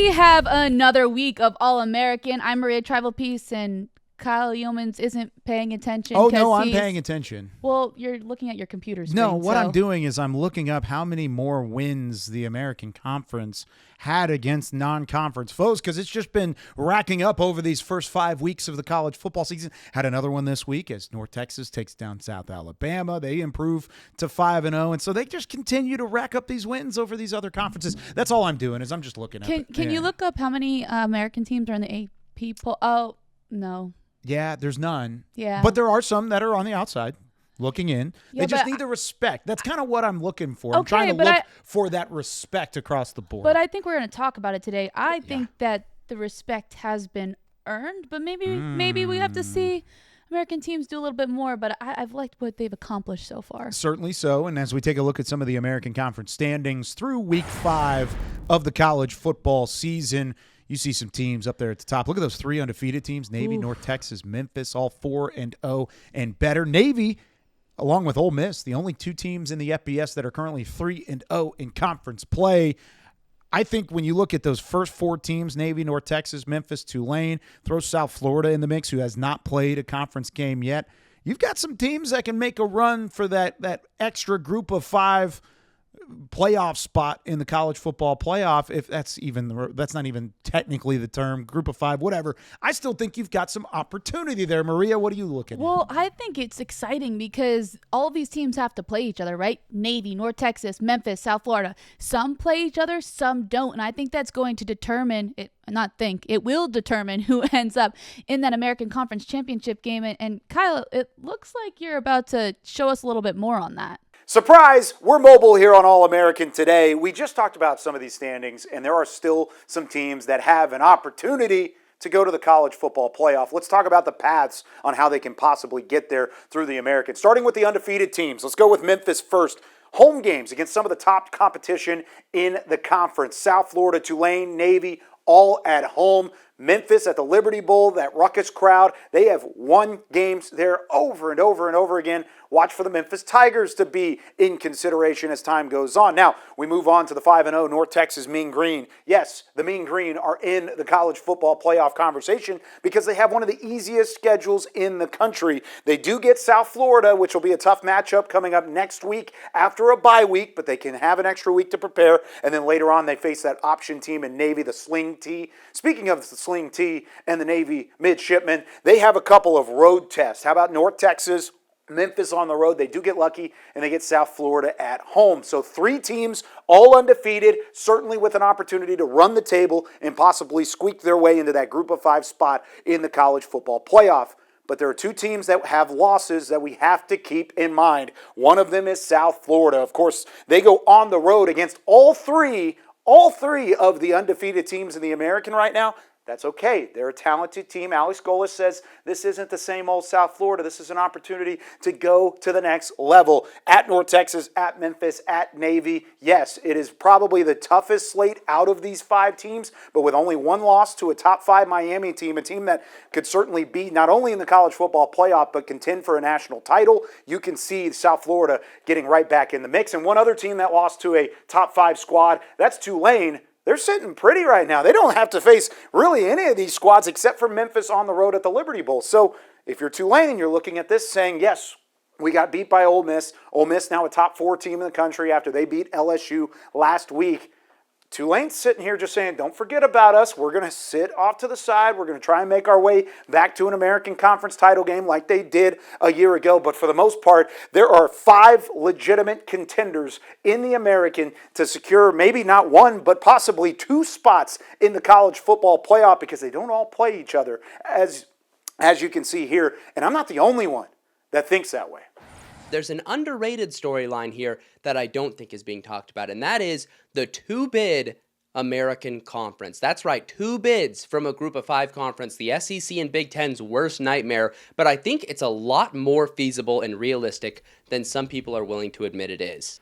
We have another week of All-American. I'm Maria Trivelpiece, and Kyle Youmans isn't paying attention. Oh, no, I'm paying attention. Well, you're looking at your computer screen. No, what I'm doing is I'm looking up how many more wins the American Conference had against non-conference foes, because it's just been racking up over these first 5 weeks of the college football season. Had another one this week as North Texas takes down South Alabama. They improve to 5-0, and so they just continue to rack up these wins over these other conferences. That's all I'm doing is I'm just looking at it. Can you look up how many American teams are in the AP poll? Oh, no. Yeah, there's none. Yeah. But there are some that are on the outside looking in. Yeah, they just need the respect. That's kind of what I'm looking for. I'm trying to look for that respect across the board. But I think we're going to talk about it today. I think that the respect has been earned, but maybe we have to see American teams do a little bit more, but I've liked what they've accomplished so far. Certainly so. And as we take a look at some of the American Conference standings through week 5 of the college football season, you see some teams up there at the top. Look at those 3 undefeated teams: Navy, North Texas, Memphis, all 4-0 and better. Navy, along with Ole Miss, the only 2 teams in the FBS that are currently 3-0 in conference play. I think when you look at those first 4 teams, Navy, North Texas, Memphis, Tulane, throw South Florida in the mix, who has not played a conference game yet, you've got some teams that can make a run for that extra group of 5 playoff spot in the college football playoff, if that's not even technically the term, group of 5, whatever. I still think you've got some opportunity there. Maria, what are you looking at? Well, I think it's exciting because all of these teams have to play each other, right? Navy, North Texas, Memphis, South Florida. Some play each other, some don't. And I think that's going to determine it. It will determine who ends up in that American Conference Championship game. And Kyle, it looks like you're about to show us a little bit more on that. Surprise! We're mobile here on All-American today. We just talked about some of these standings, and there are still some teams that have an opportunity to go to the college football playoff. Let's talk about the paths on how they can possibly get there through the American. Starting with the undefeated teams. Let's go with Memphis first. Home games against some of the top competition in the conference. South Florida, Tulane, Navy, all at home. Memphis at the Liberty Bowl, that ruckus crowd, they have won games there over and over and over again. Watch for the Memphis Tigers to be in consideration as time goes on. Now, we move on to the 5-0 North Texas Mean Green. Yes, the Mean Green are in the college football playoff conversation because they have one of the easiest schedules in the country. They do get South Florida, which will be a tough matchup coming up next week after a bye week, but they can have an extra week to prepare. And then later on, they face that option team in Navy, the Sling T. Speaking of the Sling T and the Navy midshipmen, they have a couple of road tests. How about North Texas, Memphis on the road? They do get lucky, and they get South Florida at home. So 3 teams, all undefeated, certainly with an opportunity to run the table and possibly squeak their way into that group of 5 spot in the college football playoff. But there are 2 teams that have losses that we have to keep in mind. One of them is South Florida. Of course, they go on the road against all three of the undefeated teams in the American right now. That's okay. They're a talented team. Alex Golis says this isn't the same old South Florida. This is an opportunity to go to the next level. At North Texas, at Memphis, at Navy. Yes, it is probably the toughest slate out of these 5 teams, but with only 1 loss to a top 5 Miami team, a team that could certainly be not only in the college football playoff, but contend for a national title, you can see South Florida getting right back in the mix. And one other team that lost to a top 5 squad, that's Tulane. They're sitting pretty right now. They don't have to face really any of these squads except for Memphis on the road at the Liberty Bowl. So if you're Tulane, you're looking at this saying, yes, we got beat by Ole Miss. Ole Miss now a top 4 team in the country after they beat LSU last week. Tulane's sitting here just saying, don't forget about us. We're going to sit off to the side. We're going to try and make our way back to an American Conference title game like they did a year ago. But for the most part, there are 5 legitimate contenders in the American to secure maybe not 1, but possibly 2 spots in the college football playoff because they don't all play each other, as you can see here. And I'm not the only one that thinks that way. There's an underrated storyline here that I don't think is being talked about, and that is the 2-bid American Conference. That's right, 2 bids from a group of 5 conference, the SEC and Big Ten's worst nightmare, but I think it's a lot more feasible and realistic than some people are willing to admit it is.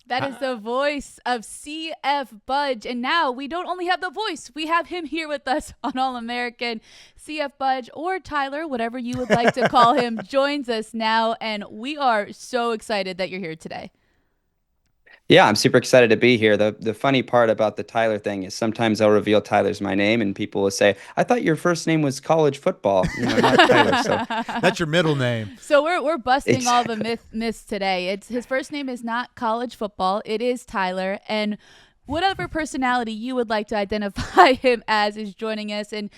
That is the voice of CF Budge. And now we don't only have the voice, we have him here with us on All-American. CF Budge, or Tyler, whatever you would like to call him, joins us now. And we are so excited that you're here today. Yeah, I'm super excited to be here. The funny part about the Tyler thing is sometimes I'll reveal Tyler's my name and people will say, I thought your first name was college football, not Tyler. So That's your middle name. So we're busting all the Exactly. myths today. It's his first name is not college football. It is Tyler, and whatever personality you would like to identify him as is joining us. And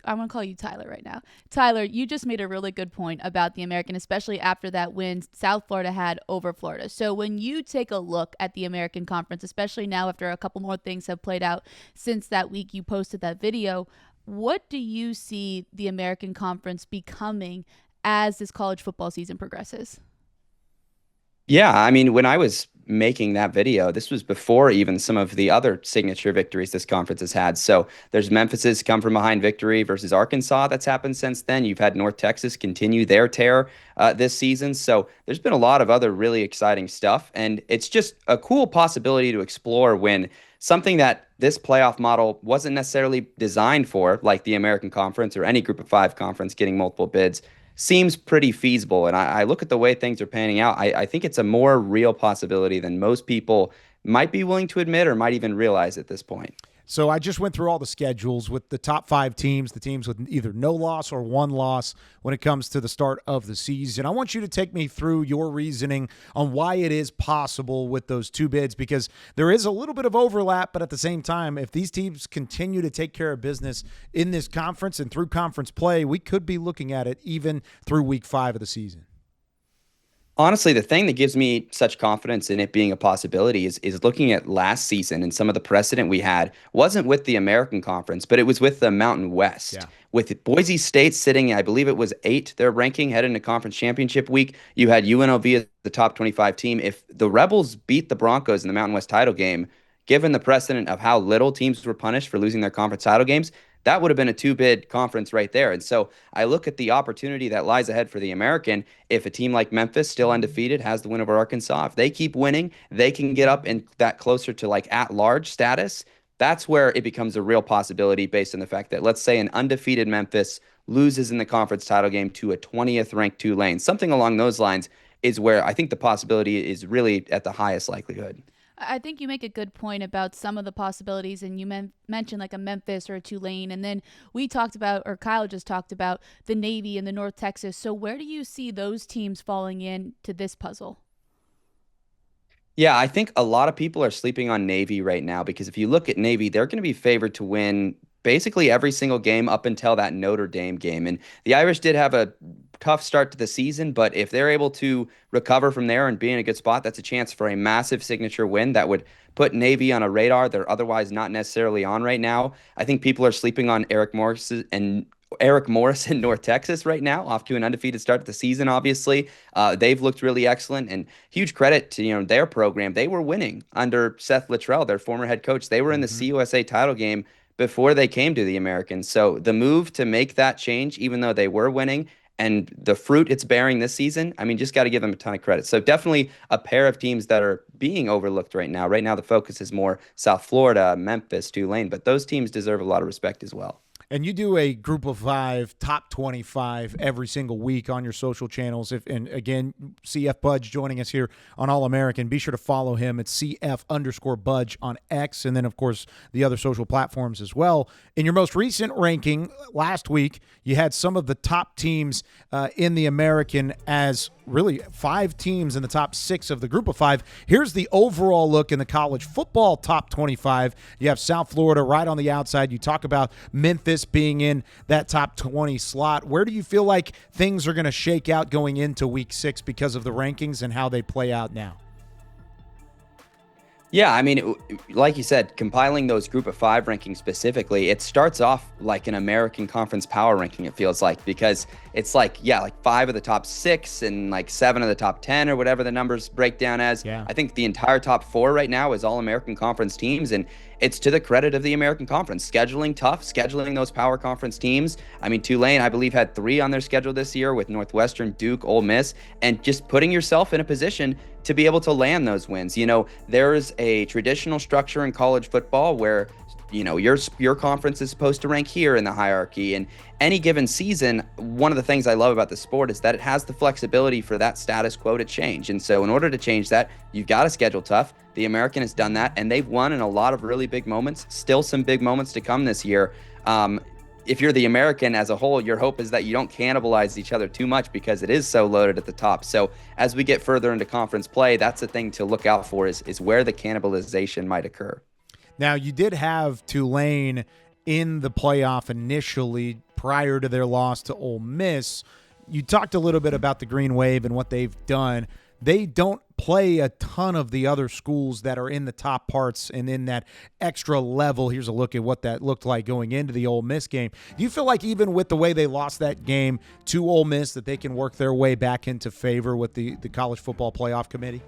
I'm going to call you Tyler right now. Tyler, you just made a really good point about the American, especially after that win South Florida had over Florida. So when you take a look at the American Conference, especially now after a couple more things have played out since that week you posted that video, what do you see the American Conference becoming as this college football season progresses? Yeah, I mean, when I was making that video, this was before even some of the other signature victories this conference has had. So there's Memphis's come from behind victory versus Arkansas that's happened since then. You've had North Texas continue their tear this season. So there's been a lot of other really exciting stuff. And it's just a cool possibility to explore when something that this playoff model wasn't necessarily designed for, like the American Conference or any Group of Five conference getting multiple bids, seems pretty feasible. And I look at the way things are panning out. I think it's a more real possibility than most people might be willing to admit or might even realize at this point. So I just went through all the schedules with the top 5 teams, the teams with either no loss or one loss when it comes to the start of the season. I want you to take me through your reasoning on why it is possible with those 2 bids, because there is a little bit of overlap, but at the same time, if these teams continue to take care of business in this conference and through conference play, we could be looking at it even through week 5 of the season. Honestly, the thing that gives me such confidence in it being a possibility is looking at last season, and some of the precedent we had wasn't with the American Conference, but it was with the Mountain West. Yeah. With Boise State sitting, I believe it was 8, their ranking heading into conference championship week. You had UNLV as the top 25 team. If the Rebels beat the Broncos in the Mountain West title game, given the precedent of how little teams were punished for losing their conference title games, that would have been a 2-bid conference right there. And so I look at the opportunity that lies ahead for the American. If a team like Memphis, still undefeated, has the win over Arkansas, if they keep winning, they can get up in that closer to like at-large status. That's where it becomes a real possibility based on the fact that, let's say, an undefeated Memphis loses in the conference title game to a 20th ranked Tulane. Something along those lines is where I think the possibility is really at the highest likelihood. I think you make a good point about some of the possibilities, and you mentioned like a Memphis or a Tulane, and then we talked about, or Kyle just talked about, the Navy and the North Texas. So where do you see those teams falling into this puzzle? Yeah, I think a lot of people are sleeping on Navy right now because if you look at Navy, they're going to be favored to win basically every single game up until that Notre Dame game. And the Irish did have a tough start to the season, but if they're able to recover from there and be in a good spot, that's a chance for a massive signature win that would put Navy on a radar they're otherwise not necessarily on right now. I think people are sleeping on Eric Morris in North Texas right now, off to an undefeated start to the season. Obviously, they've looked really excellent, and huge credit to their program. They were winning under Seth Littrell, their former head coach. They were in the CUSA title game before they came to the Americans. So the move to make that change, even though they were winning, and the fruit it's bearing this season, I mean, just got to give them a ton of credit. So definitely a pair of teams that are being overlooked right now. Right now, the focus is more South Florida, Memphis, Tulane, but those teams deserve a lot of respect as well. And you do a Group of 5 top 25 every single week on your social channels. And again, CF Budge joining us here on All American. Be sure to follow him at CF_Budge on X, and then of course the other social platforms as well. In your most recent ranking last week, you had some of the top teams in the American as really 5 teams in the top 6 of the Group of 5. Here's the overall look in the college football top 25. You have South Florida right on the outside. You talk about Memphis being in that top 20 slot. Where do you feel like things are going to shake out going into week 6 because of the rankings and how they play out now? Yeah, I mean, like you said, compiling those Group of 5 rankings specifically, it starts off like an American Conference power ranking, it feels like, because it's like 5 of the top 6 and like 7 of the top 10 or whatever the numbers break down as. Yeah. I think the entire top 4 right now is all American Conference teams, and it's to the credit of the American Conference. Scheduling tough, scheduling those power conference teams. I mean, Tulane, I believe, had 3 on their schedule this year with Northwestern, Duke, Ole Miss, and just putting yourself in a position to be able to land those wins. There's a traditional structure in college football where your conference is supposed to rank here in the hierarchy. And any given season, one of the things I love about the sport is that it has the flexibility for that status quo to change. And so in order to change that, you've got to schedule tough. The American has done that, and they've won in a lot of really big moments. Still some big moments to come this year. If you're the American as a whole, your hope is that you don't cannibalize each other too much because it is so loaded at the top. So as we get further into conference play, that's the thing to look out for is where the cannibalization might occur. Now, you did have Tulane in the playoff initially prior to their loss to Ole Miss. You talked a little bit about the Green Wave and what they've done. They don't play a ton of the other schools that are in the top parts and in that extra level. Here's a look at what that looked like going into the Ole Miss game. Do you feel like even with the way they lost that game to Ole Miss that they can work their way back into favor with the College Football Playoff Committee?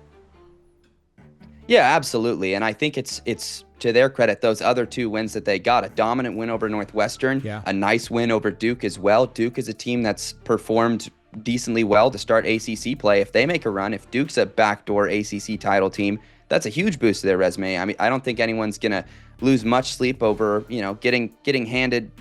Yeah, absolutely. And I think it's to their credit, those other two wins that they got, a dominant win over Northwestern, a nice win over Duke as well. Duke is a team that's performed decently well to start ACC play. If they make a run, if Duke's a backdoor ACC title team, that's a huge boost to their resume. I mean, I don't think anyone's going to lose much sleep over, getting handed,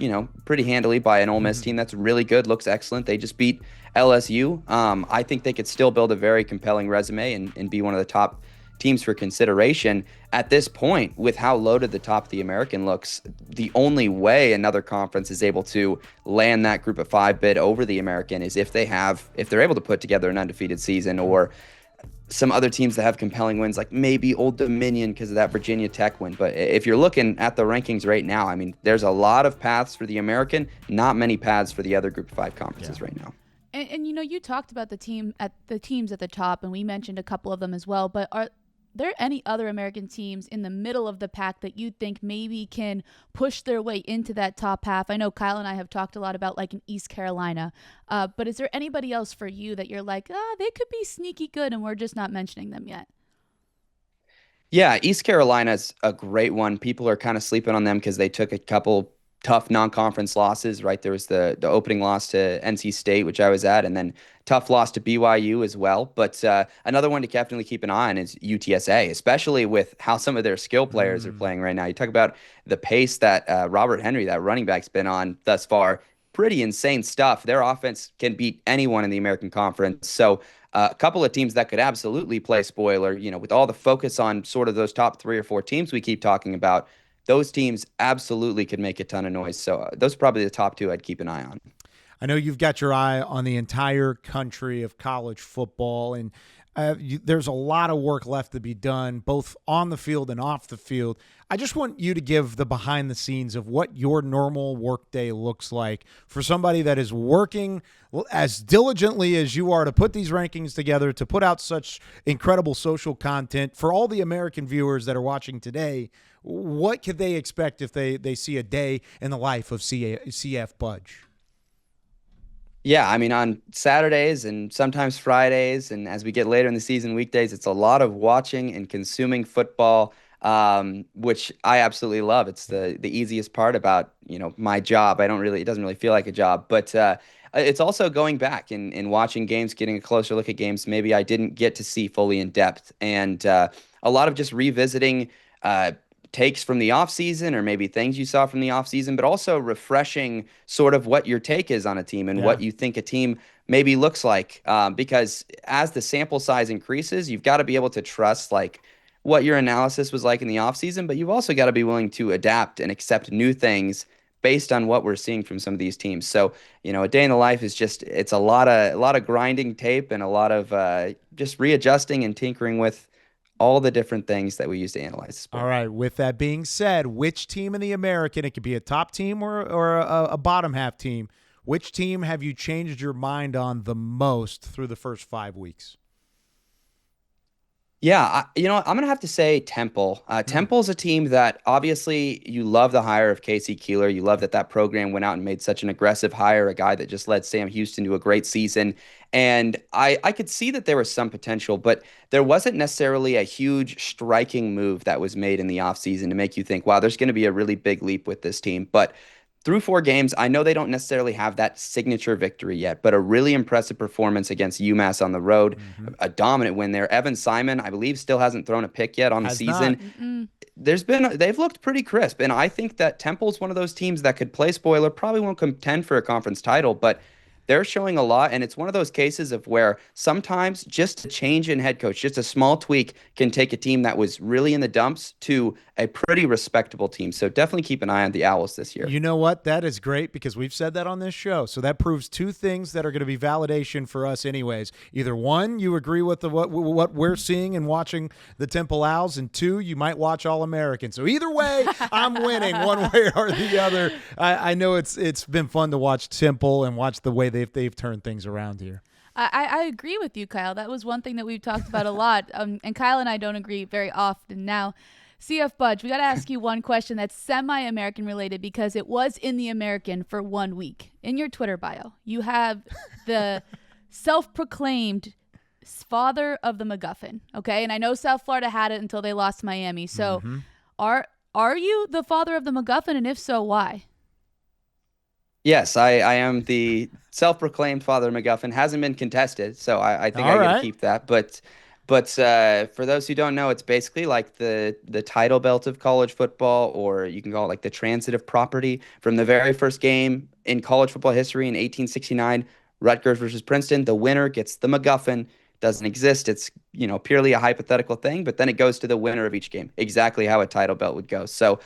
pretty handily by an Ole Miss team that's really good, looks excellent. They just beat LSU. I think they could still build a very compelling resume and be one of the top teams for consideration. At this point, with how loaded the top of the American looks, the only way another conference is able to land that group of five bid over the American is if they're able to put together an undefeated season, or some other teams that have compelling wins, like maybe Old Dominion because of that Virginia Tech win. But if you're looking at the rankings right now, I mean, there's a lot of paths for the American, not many paths for the other group of five conferences right now. And you talked about the teams at the top, and we mentioned a couple of them as well, but are there any other American teams in the middle of the pack that you think maybe can push their way into that top half? I know Kyle and I have talked a lot about like an East Carolina, but is there anybody else for you that you're like, they could be sneaky good and we're just not mentioning them yet? Yeah, East Carolina's a great one. People are kind of sleeping on them because they took a couple tough non-conference losses, right? There was the opening loss to NC State, which I was at, and then tough loss to BYU as well. But another one to definitely keep an eye on is UTSA, especially with how some of their skill players are playing right now. You talk about the pace that Robert Henry, that running back's been on thus far. Pretty insane stuff. Their offense can beat anyone in the American Conference. So a couple of teams that could absolutely play spoiler, with all the focus on sort of those top 3 or 4 teams we keep talking about, those teams absolutely could make a ton of noise. So those are probably the top 2 I'd keep an eye on. I know you've got your eye on the entire country of college football, and there's a lot of work left to be done, both on the field and off the field. I just want you to give the behind the scenes of what your normal workday looks like for somebody that is working as diligently as you are to put these rankings together, to put out such incredible social content. For all the American viewers that are watching today, what could they expect if they see a day in the life of CF Budge? Yeah, I mean, on Saturdays and sometimes Fridays, and as we get later in the season, weekdays, it's a lot of watching and consuming football, which I absolutely love. It's the easiest part about, my job. It doesn't really feel like a job, but it's also going back and watching games, getting a closer look at games maybe I didn't get to see fully in depth, and a lot of just revisiting takes from the offseason, or maybe things you saw from the offseason, but also refreshing sort of what your take is on a team and what you think a team maybe looks like. Because as the sample size increases, you've got to be able to trust like what your analysis was like in the offseason, but you've also got to be willing to adapt and accept new things based on what we're seeing from some of these teams. So, a day in the life is it's a lot of grinding tape and a lot of just readjusting and tinkering with all the different things that we use to analyze sport. All right. With that being said, which team in the American, it could be a top team or a bottom half team, which team have you changed your mind on the most through the first 5 weeks? Yeah, I'm going to have to say Temple. Temple's a team that obviously you love the hire of Casey Keeler. You love that program went out and made such an aggressive hire, a guy that just led Sam Houston to a great season. And I could see that there was some potential, but there wasn't necessarily a huge striking move that was made in the offseason to make you think, wow, there's going to be a really big leap with this team. But through 4 games, I know they don't necessarily have that signature victory yet, but a really impressive performance against UMass on the road, a dominant win there. Evan Simon, I believe, still hasn't thrown a pick yet on the season. They've looked pretty crisp, and I think that Temple's one of those teams that could play spoiler, probably won't contend for a conference title, but they're showing a lot, and it's one of those cases of where sometimes just a change in head coach, just a small tweak can take a team that was really in the dumps to a pretty respectable team. So definitely keep an eye on the Owls this year. You know what? That is great because we've said that on this show. So that proves 2 things that are going to be validation for us anyways. Either 1, you agree with what we're seeing and watching the Temple Owls, and 2, you might watch All-American. So either way, I'm winning one way or the other. I know it's been fun to watch Temple and watch the way they've turned things around here. I agree with you, Kyle. That was one thing that we've talked about a lot. And Kyle and I don't agree very often. Now, CF Budge, we got to ask you one question that's semi-American related because it was in the American for 1 week. In your Twitter bio, you have the self-proclaimed father of the McGuffin, okay? And I know South Florida had it until they lost to Miami. So are you the father of the McGuffin, and if so, why? Yes, I am the self-proclaimed father of McGuffin. Hasn't been contested, so I think I got to keep that. But for those who don't know, it's basically like the title belt of college football, or you can call it like the transitive property. From the very first game in college football history in 1869, Rutgers versus Princeton, the winner gets the McGuffin. Doesn't exist. It's purely a hypothetical thing, but then it goes to the winner of each game, exactly how a title belt would go. So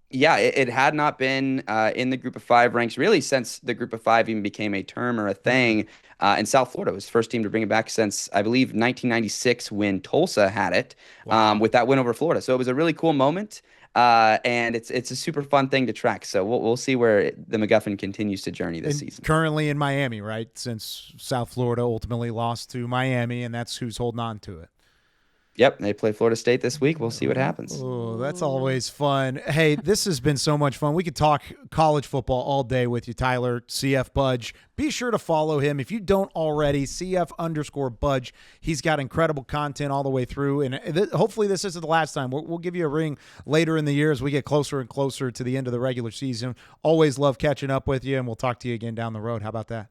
yeah, it had not been in the group of 5 ranks really since the group of 5 even became a term or a thing. And South Florida was the first team to bring it back since, I believe, 1996 when Tulsa had it with that win over Florida. So it was a really cool moment. And it's a super fun thing to track. So we'll see where the McGuffin continues to journey this season. Currently in Miami, right? Since South Florida ultimately lost to Miami, and that's who's holding on to it. Yep, they play Florida State this week. We'll see what happens. Oh, that's always fun. Hey, this has been so much fun. We could talk college football all day with you, Tyler, CF Budge. Be sure to follow him. If you don't already, CF_Budge. He's got incredible content all the way through, and hopefully this isn't the last time. We'll give you a ring later in the year as we get closer and closer to the end of the regular season. Always love catching up with you, and we'll talk to you again down the road. How about that?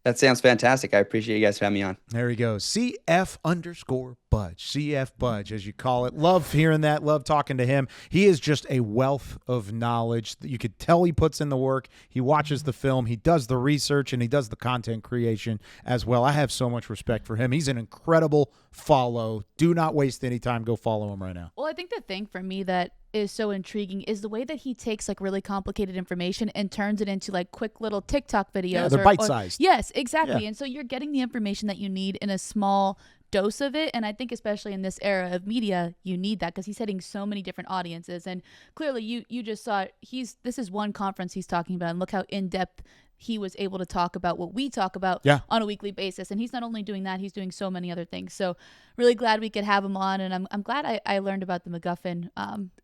That sounds fantastic. I appreciate you guys having me on. There he goes. CF_Budge. CF Budge, as you call it. Love hearing that. Love talking to him. He is just a wealth of knowledge. You could tell he puts in the work. He watches the film. He does the research, and he does the content creation as well. I have so much respect for him. He's an incredible follow. Do not waste any time. Go follow him right now. Well, I think the thing for me that is so intriguing is the way that he takes like really complicated information and turns it into like quick little TikTok videos. Yeah, they're bite-sized. Yes, exactly. Yeah. And so you're getting the information that you need in a small dose of it. And I think especially in this era of media, you need that because he's hitting so many different audiences. And clearly you just saw this is one conference he's talking about, and look how in-depth he was able to talk about what we talk about on a weekly basis. And he's not only doing that, he's doing so many other things. So really glad we could have him on. And I'm glad I learned about the McGuffin.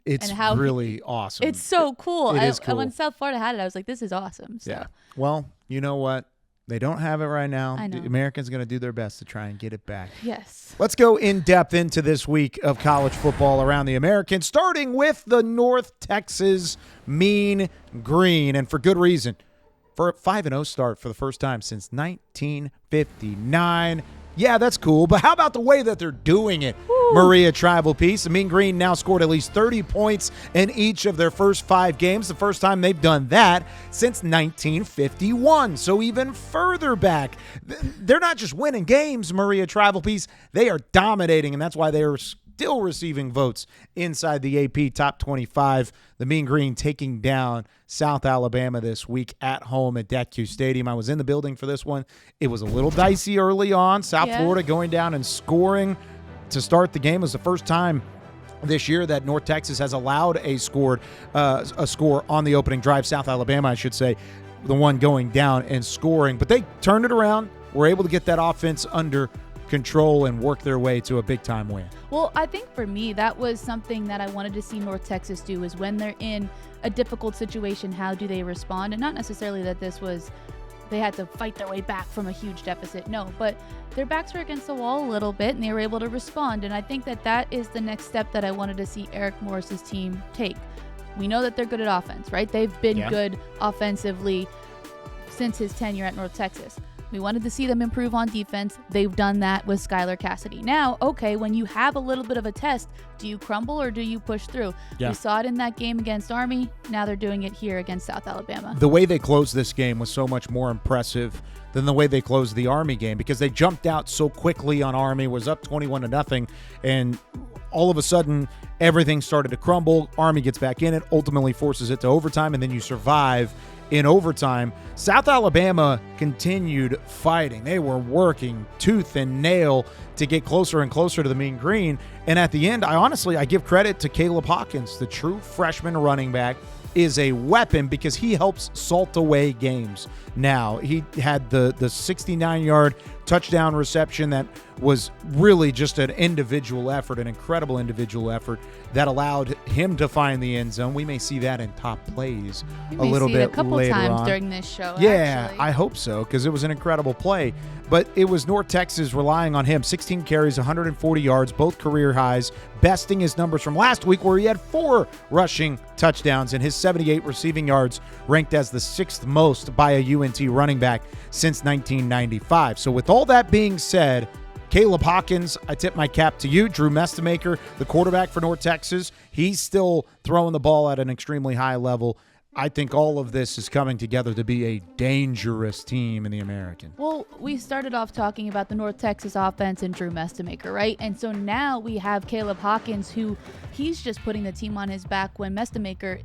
It's and how really awesome. It's so cool. It is cool. When South Florida had it, I was like, this is awesome. So. Yeah. Well, you know what? They don't have it right now. I know. The Americans are going to do their best to try and get it back. Yes. Let's go in depth into this week of college football around the American, starting with the North Texas Mean Green, and for good reason. For a 5-0 start for the first time since 1959. Yeah, that's cool, but how about the way that they're doing it? Woo. Maria Trivelpiece. The Mean Green now scored at least 30 points in each of their first 5 games, the first time they've done that since 1951, so even further back. They're not just winning games, Maria Trivelpiece. They are dominating, and that's why they are still receiving votes inside the AP Top 25. The Mean Green taking down South Alabama this week at home at DECU Stadium. I was in the building for this one. It was a little dicey early on. South Florida going down and scoring to start the game. It was the first time this year that North Texas has allowed a score on the opening drive. South Alabama, I should say, the one going down and scoring. But they turned it around, were able to get that offense under control and work their way to a big-time win. Well, I think for me, that was something that I wanted to see North Texas do, is when they're in a difficult situation, how do they respond? And not necessarily that they had to fight their way back from a huge deficit. No, but their backs were against the wall a little bit, and they were able to respond. And I think that is the next step that I wanted to see Eric Morris's team take. We know that they're good at offense, right? They've been Yeah. good offensively since his tenure at North Texas. We wanted to see them improve on defense. They've done that with Skylar Cassidy. Now, okay, when you have a little bit of a test, do you crumble or do you push through? Yeah. We saw it in that game against Army. Now they're doing it here against South Alabama. The way they closed this game was so much more impressive than the way they closed the Army game, because they jumped out so quickly on Army, was up 21-0, and all of a sudden everything started to crumble. Army gets back in it, ultimately forces it to overtime, and then you survive in overtime. South Alabama continued fighting. They were working tooth and nail to get closer and closer to the mean green. And at the end, I give credit to Caleb Hawkins, the true freshman running back, is a weapon because he helps salt away games. Now, he had the 69-yard touchdown reception that was really just an individual effort, an incredible individual effort that allowed him to find the end zone. We may see that in top plays We a may little see bit it a couple later times on. during this show. Yeah, actually. I hope so, because it was an incredible play. But it was North Texas relying on him. 16 carries, 140 yards, both career highs, besting his numbers from last week where he had 4 rushing touchdowns, and his 78 receiving yards ranked as the 6th most by a UNT running back since 1995. So with all that being said, Caleb Hawkins, I tip my cap to you. Drew Mestemaker, the quarterback for North Texas, he's still throwing the ball at an extremely high level. I think all of this is coming together to be a dangerous team in the American. Well, we started off talking about the North Texas offense and Drew Mestemaker, right? And so now we have Caleb Hawkins, who he's just putting the team on his back when Mestemaker,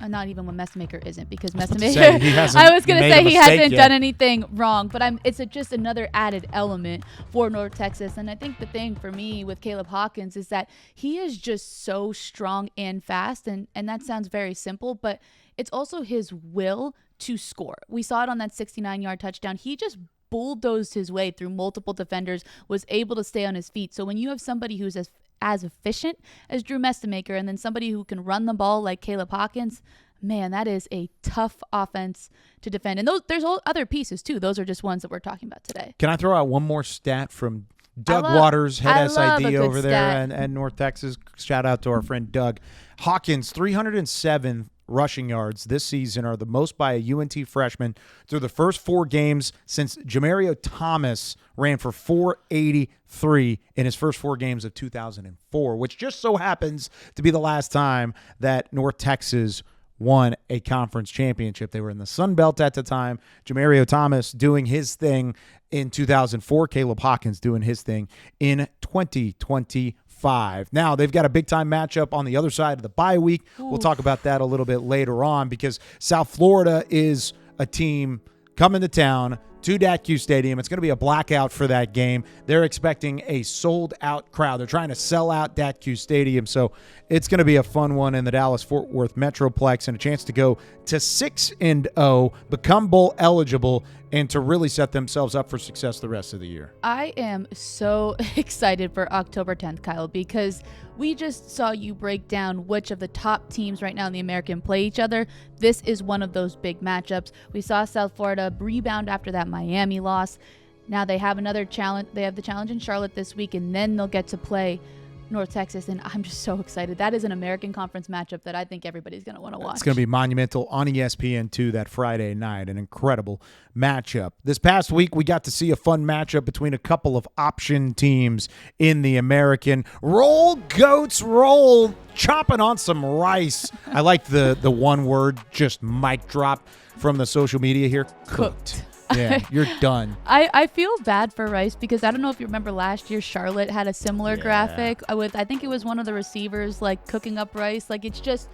not even when Mestemaker isn't, because Mestemaker, I was going to say he hasn't done anything wrong, but it's just another added element for North Texas. And I think the thing for me with Caleb Hawkins is that he is just so strong and fast, and that sounds very simple, but it's also his will to score. We saw it on that 69-yard touchdown. He just bulldozed his way through multiple defenders, was able to stay on his feet. So when you have somebody who's as efficient as Drew Mestemaker and then somebody who can run the ball like Caleb Hawkins, man, that is a tough offense to defend. And there's other pieces too. Those are just ones that we're talking about today. Can I throw out one more stat from Doug Waters, head SID over there and North Texas? Shout out to our friend Doug. Hawkins, 307 rushing yards this season are the most by a UNT freshman through the first 4 games since Jamario Thomas ran for 483 in his first 4 games of 2004, which just so happens to be the last time that North Texas won a conference championship. They were in the Sun Belt at the time. Jamario Thomas doing his thing in 2004. Caleb Hawkins doing his thing in 2025. Now, they've got a big-time matchup on the other side of the bye week. Ooh. We'll talk about that a little bit later on because South Florida is a team coming to town to DATQ Stadium. It's going to be a blackout for that game. They're expecting a sold-out crowd. They're trying to sell out DATQ Stadium, so it's going to be a fun one in the Dallas-Fort Worth Metroplex and a chance to go to 6-0, become bowl eligible, and to really set themselves up for success the rest of the year. I am so excited for October 10th, Kyle, because we just saw you break down which of the top teams right now in the American play each other. This is one of those big matchups. We saw South Florida rebound after that Miami loss. Now they have another challenge. They have the challenge in Charlotte this week, and then they'll get to play North Texas, and I'm just so excited. That is an American Conference matchup that I think everybody's going to want to watch. It's going to be monumental on ESPN2 that Friday night, an incredible matchup. This past week, we got to see a fun matchup between a couple of option teams in the American. Roll, Goats, roll, chopping on some rice. I like the one word, just mic drop from the social media here. Cooked. Yeah, you're done. I feel bad for Rice because I don't know if you remember last year Charlotte had a similar graphic with, I think it was one of the receivers like cooking up rice. Like it's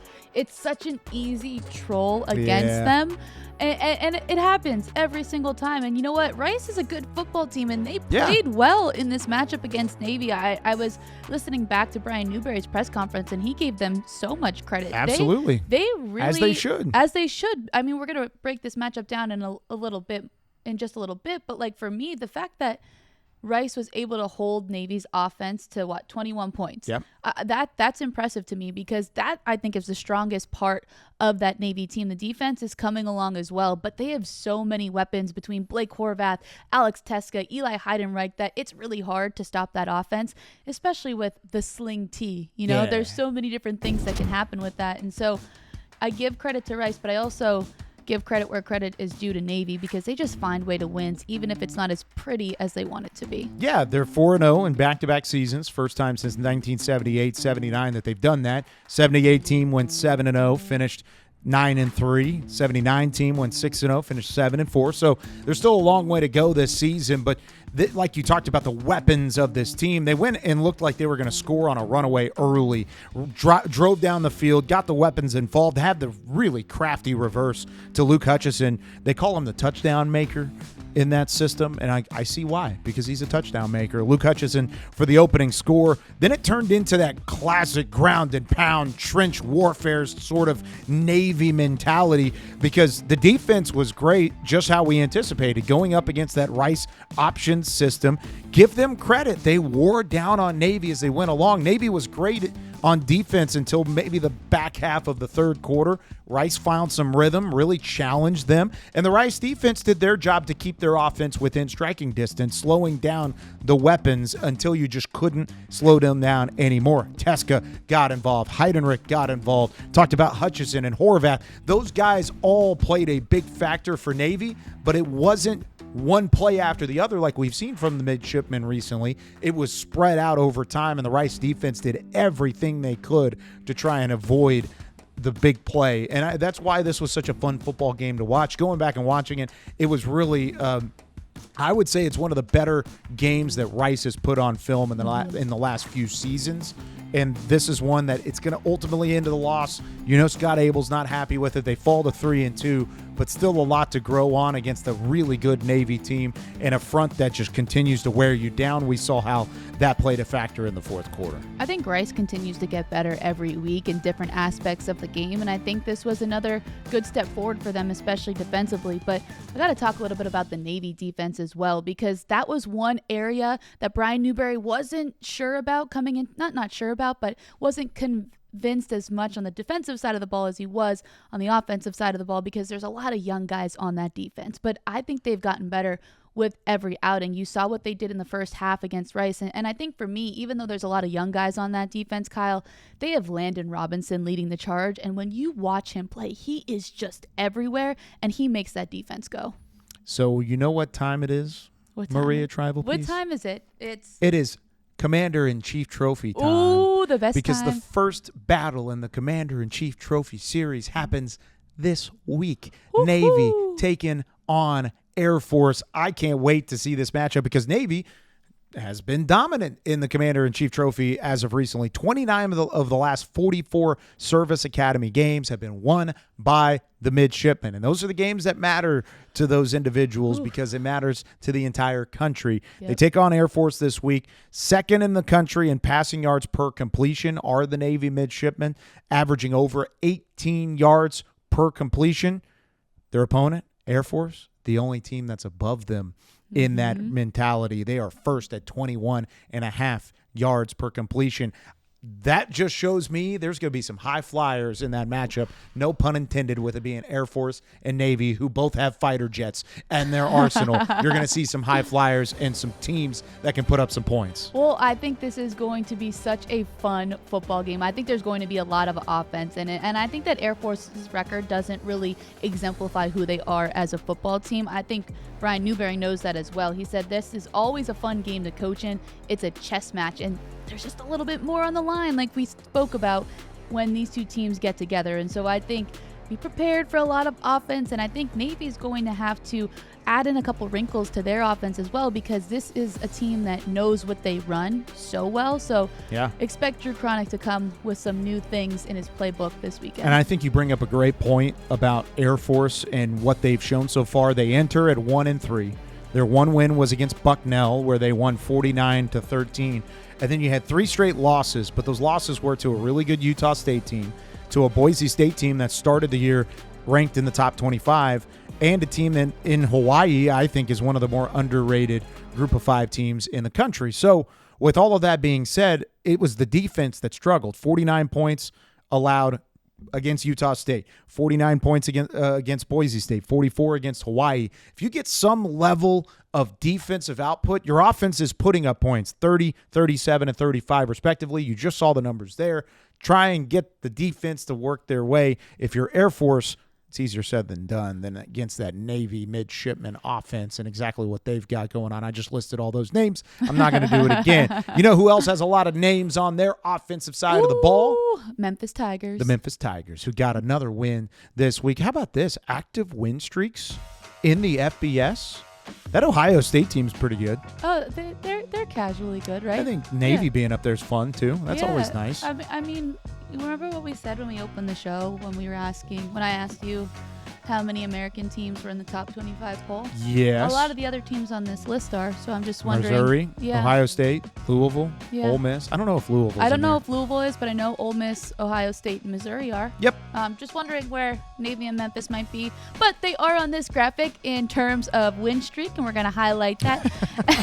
such an easy troll against them. And it happens every single time. And you know what? Rice is a good football team, and they played well in this matchup against Navy. I was listening back to Brian Newberry's press conference, and he gave them so much credit. Absolutely. They really, as they should. As they should. I mean, we're going to break this matchup down in just a little bit. But like for me, the fact that Rice was able to hold Navy's offense to 21 points. Yep. That's impressive to me, because that, I think, is the strongest part of that Navy team. The defense is coming along as well, but they have so many weapons between Blake Horvath, Alex Teska, Eli Heidenreich, that it's really hard to stop that offense, especially with the sling T. There's so many different things that can happen with that. And so I give credit to Rice, but I also give credit where credit is due to Navy, because they just find way to wins, even if it's not as pretty as they want it to be. Yeah, they're 4-0 in back-to-back seasons. First time since 1978-79 that they've done that. 78 team went 7-0, finished 9-3. 79 team went 6-0, finished 7-4. So there's still a long way to go this season, but like you talked about the weapons of this team, they went and looked like they were going to score on a runaway early, drove down the field, got the weapons involved, had the really crafty reverse to Luke Hutchison. They call him the touchdown maker in that system, and I see why, because he's a touchdown maker. Luke Hutchison for the opening score. Then it turned into that classic ground and pound trench warfare sort of Navy mentality, because the defense was great, just how we anticipated, going up against that Rice option system. Give them credit. They wore down on Navy as they went along. Navy was great on defense until maybe the back half of the third quarter. Rice found some rhythm, really challenged them, and the Rice defense did their job to keep their offense within striking distance, slowing down the weapons until you just couldn't slow them down anymore. Teska got involved. Heidenreich got involved. Talked about Hutchison and Horvath. Those guys all played a big factor for Navy, but it wasn't one play after the other like we've seen from the midshipmen recently. It was spread out over time, and the Rice defense did everything they could to try and avoid the big play. And that's why this was such a fun football game to watch. Going back and watching it, it was really I would say it's one of the better games that Rice has put on film in the last few seasons. And this is one that it's going to ultimately end in the loss. Scott Abel's not happy with it. They fall to 3-2, but still a lot to grow on against a really good Navy team and a front that just continues to wear you down. We saw how that played a factor in the fourth quarter. I think Rice continues to get better every week in different aspects of the game, and I think this was another good step forward for them, especially defensively. But I got to talk a little bit about the Navy defense as well, because that was one area that Brian Newberry wasn't sure about coming in, not sure about, but wasn't convinced as much on the defensive side of the ball as he was on the offensive side of the ball, because there's a lot of young guys on that defense. But I think they've gotten better with every outing. You saw what they did in the first half against Rice. And I think for me, even though there's a lot of young guys on that defense, Kyle, they have Landon Robinson leading the charge. And when you watch him play, he is just everywhere, and he makes that defense go. So you know what time it is, Maria Trivelpiece? What time is it? It is Commander-in-Chief Trophy time. Ooh, the best because time. The first battle in the Commander-in-Chief Trophy series happens this week. Woo-hoo. Navy taking on Air Force. I can't wait to see this matchup, because Navy has been dominant in the Commander-in-Chief Trophy as of recently. 29 of the last 44 Service Academy games have been won by the midshipmen. And those are the games that matter to those individuals, because it matters to the entire country. Yep. They take on Air Force this week. Second in the country in passing yards per completion are the Navy midshipmen, averaging over 18 yards per completion. Their opponent, Air Force, the only team that's above them in that mentality. They are first at 21.5 yards per completion. That just shows me there's going to be some high flyers in that matchup. No pun intended, with it being Air Force and Navy, who both have fighter jets and their arsenal. You're going to see some high flyers and some teams that can put up some points. Well, I think this is going to be such a fun football game. I think there's going to be a lot of offense in it. And I think that Air Force's record doesn't really exemplify who they are as a football team. I think Brian Newberry knows that as well. He said this is always a fun game to coach in. It's a chess match, and there's just a little bit more on the line, like we spoke about, when these two teams get together. And so I think be prepared for a lot of offense, and I think Navy is going to have to add in a couple wrinkles to their offense as well, because this is a team that knows what they run so well. So expect Drew Cronick to come with some new things in his playbook this weekend. And I think you bring up a great point about Air Force and what they've shown so far. They enter at 1-3. Their one win was against Bucknell, where they won 49-13. And then you had 3 straight losses, but those losses were to a really good Utah State team, to a Boise State team that started the year ranked in the top 25, and a team in Hawaii, I think, is one of the more underrated group of 5 teams in the country. So with all of that being said, it was the defense that struggled. 49 points allowed against Utah State, 49 points against Boise State, 44 against Hawaii. If you get some level of defensive output, your offense is putting up points, 30, 37, and 35 respectively. You just saw the numbers there. Try and get the defense to work their way. If you're Air Force, it's easier said than done than against that Navy midshipman offense and exactly what they've got going on. I just listed all those names. I'm not going to do it again. You know who else has a lot of names on their offensive side of the ball? Memphis Tigers. The Memphis Tigers, who got another win this week. How about this? Active win streaks in the FBS. That Ohio State team's pretty good. Oh, they're casually good, right? I think Navy being up there is fun, too. That's always nice. I mean, you remember what we said when we opened the show, when I asked you how many American teams were in the top 25 poll? Yes. A lot of the other teams on this list are, so I'm just wondering. Missouri, Ohio State, Louisville, Ole Miss. I don't know if Louisville I don't know if Louisville is, but I know Ole Miss, Ohio State, and Missouri are. Yep. Just wondering where Navy and Memphis might be. But they are on this graphic in terms of win streak, and we're going to highlight that.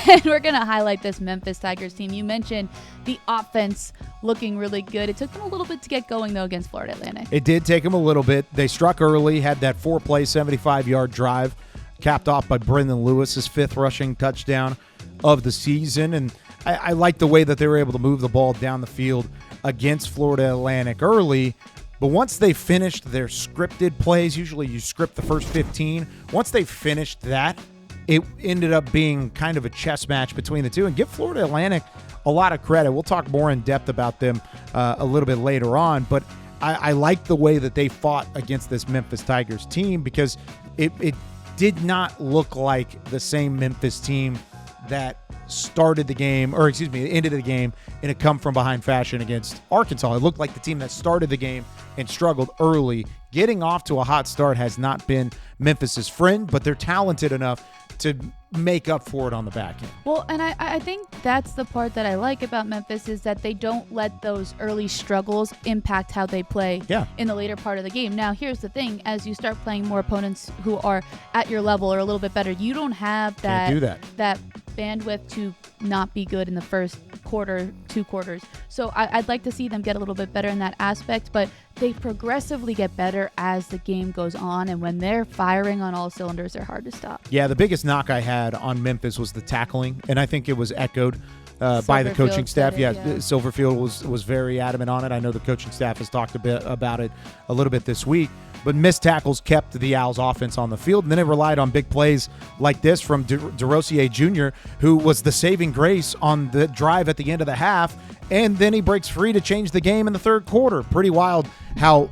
And we're going to highlight this Memphis Tigers team. You mentioned the offense looking really good. It took them a little bit to get going, though, against Florida Atlantic. It did take them a little bit. They struck early, had that 4-play, 75-yard drive, capped off by Brendan Lewis's 5th rushing touchdown of the season. And I like the way that they were able to move the ball down the field against Florida Atlantic early. But once they finished their scripted plays, usually you script the first 15. Once they finished that, it ended up being kind of a chess match between the two. And give Florida Atlantic a lot of credit. We'll talk more in depth about them a little bit later on. But I like the way that they fought against this Memphis Tigers team, because it did not look like the same Memphis team that started the game, or excuse me, ended the game in a come-from-behind fashion against Arkansas. It looked like the team that started the game and struggled early. Getting off to a hot start has not been Memphis's friend, but they're talented enough to make up for it on the back end. Well, and I think that's the part that I like about Memphis, is that they don't let those early struggles impact how they play in the later part of the game. Now, here's the thing. As you start playing more opponents who are at your level or a little bit better, you don't have that bandwidth to not be good in the first quarter, 2 quarters. So I'd like to see them get a little bit better in that aspect, but they progressively get better as the game goes on, and when they're firing on all cylinders, they're hard to stop. Yeah, the biggest knock I had on Memphis was the tackling, and I think it was echoed by the coaching staff. Silverfield was very adamant on it. I know the coaching staff has talked a bit about it a little bit this week, but missed tackles kept the Owls offense on the field, and then it relied on big plays like this from DeRosier Jr., who was the saving grace on the drive at the end of the half, and then he breaks free to change the game in the third quarter. Pretty wild how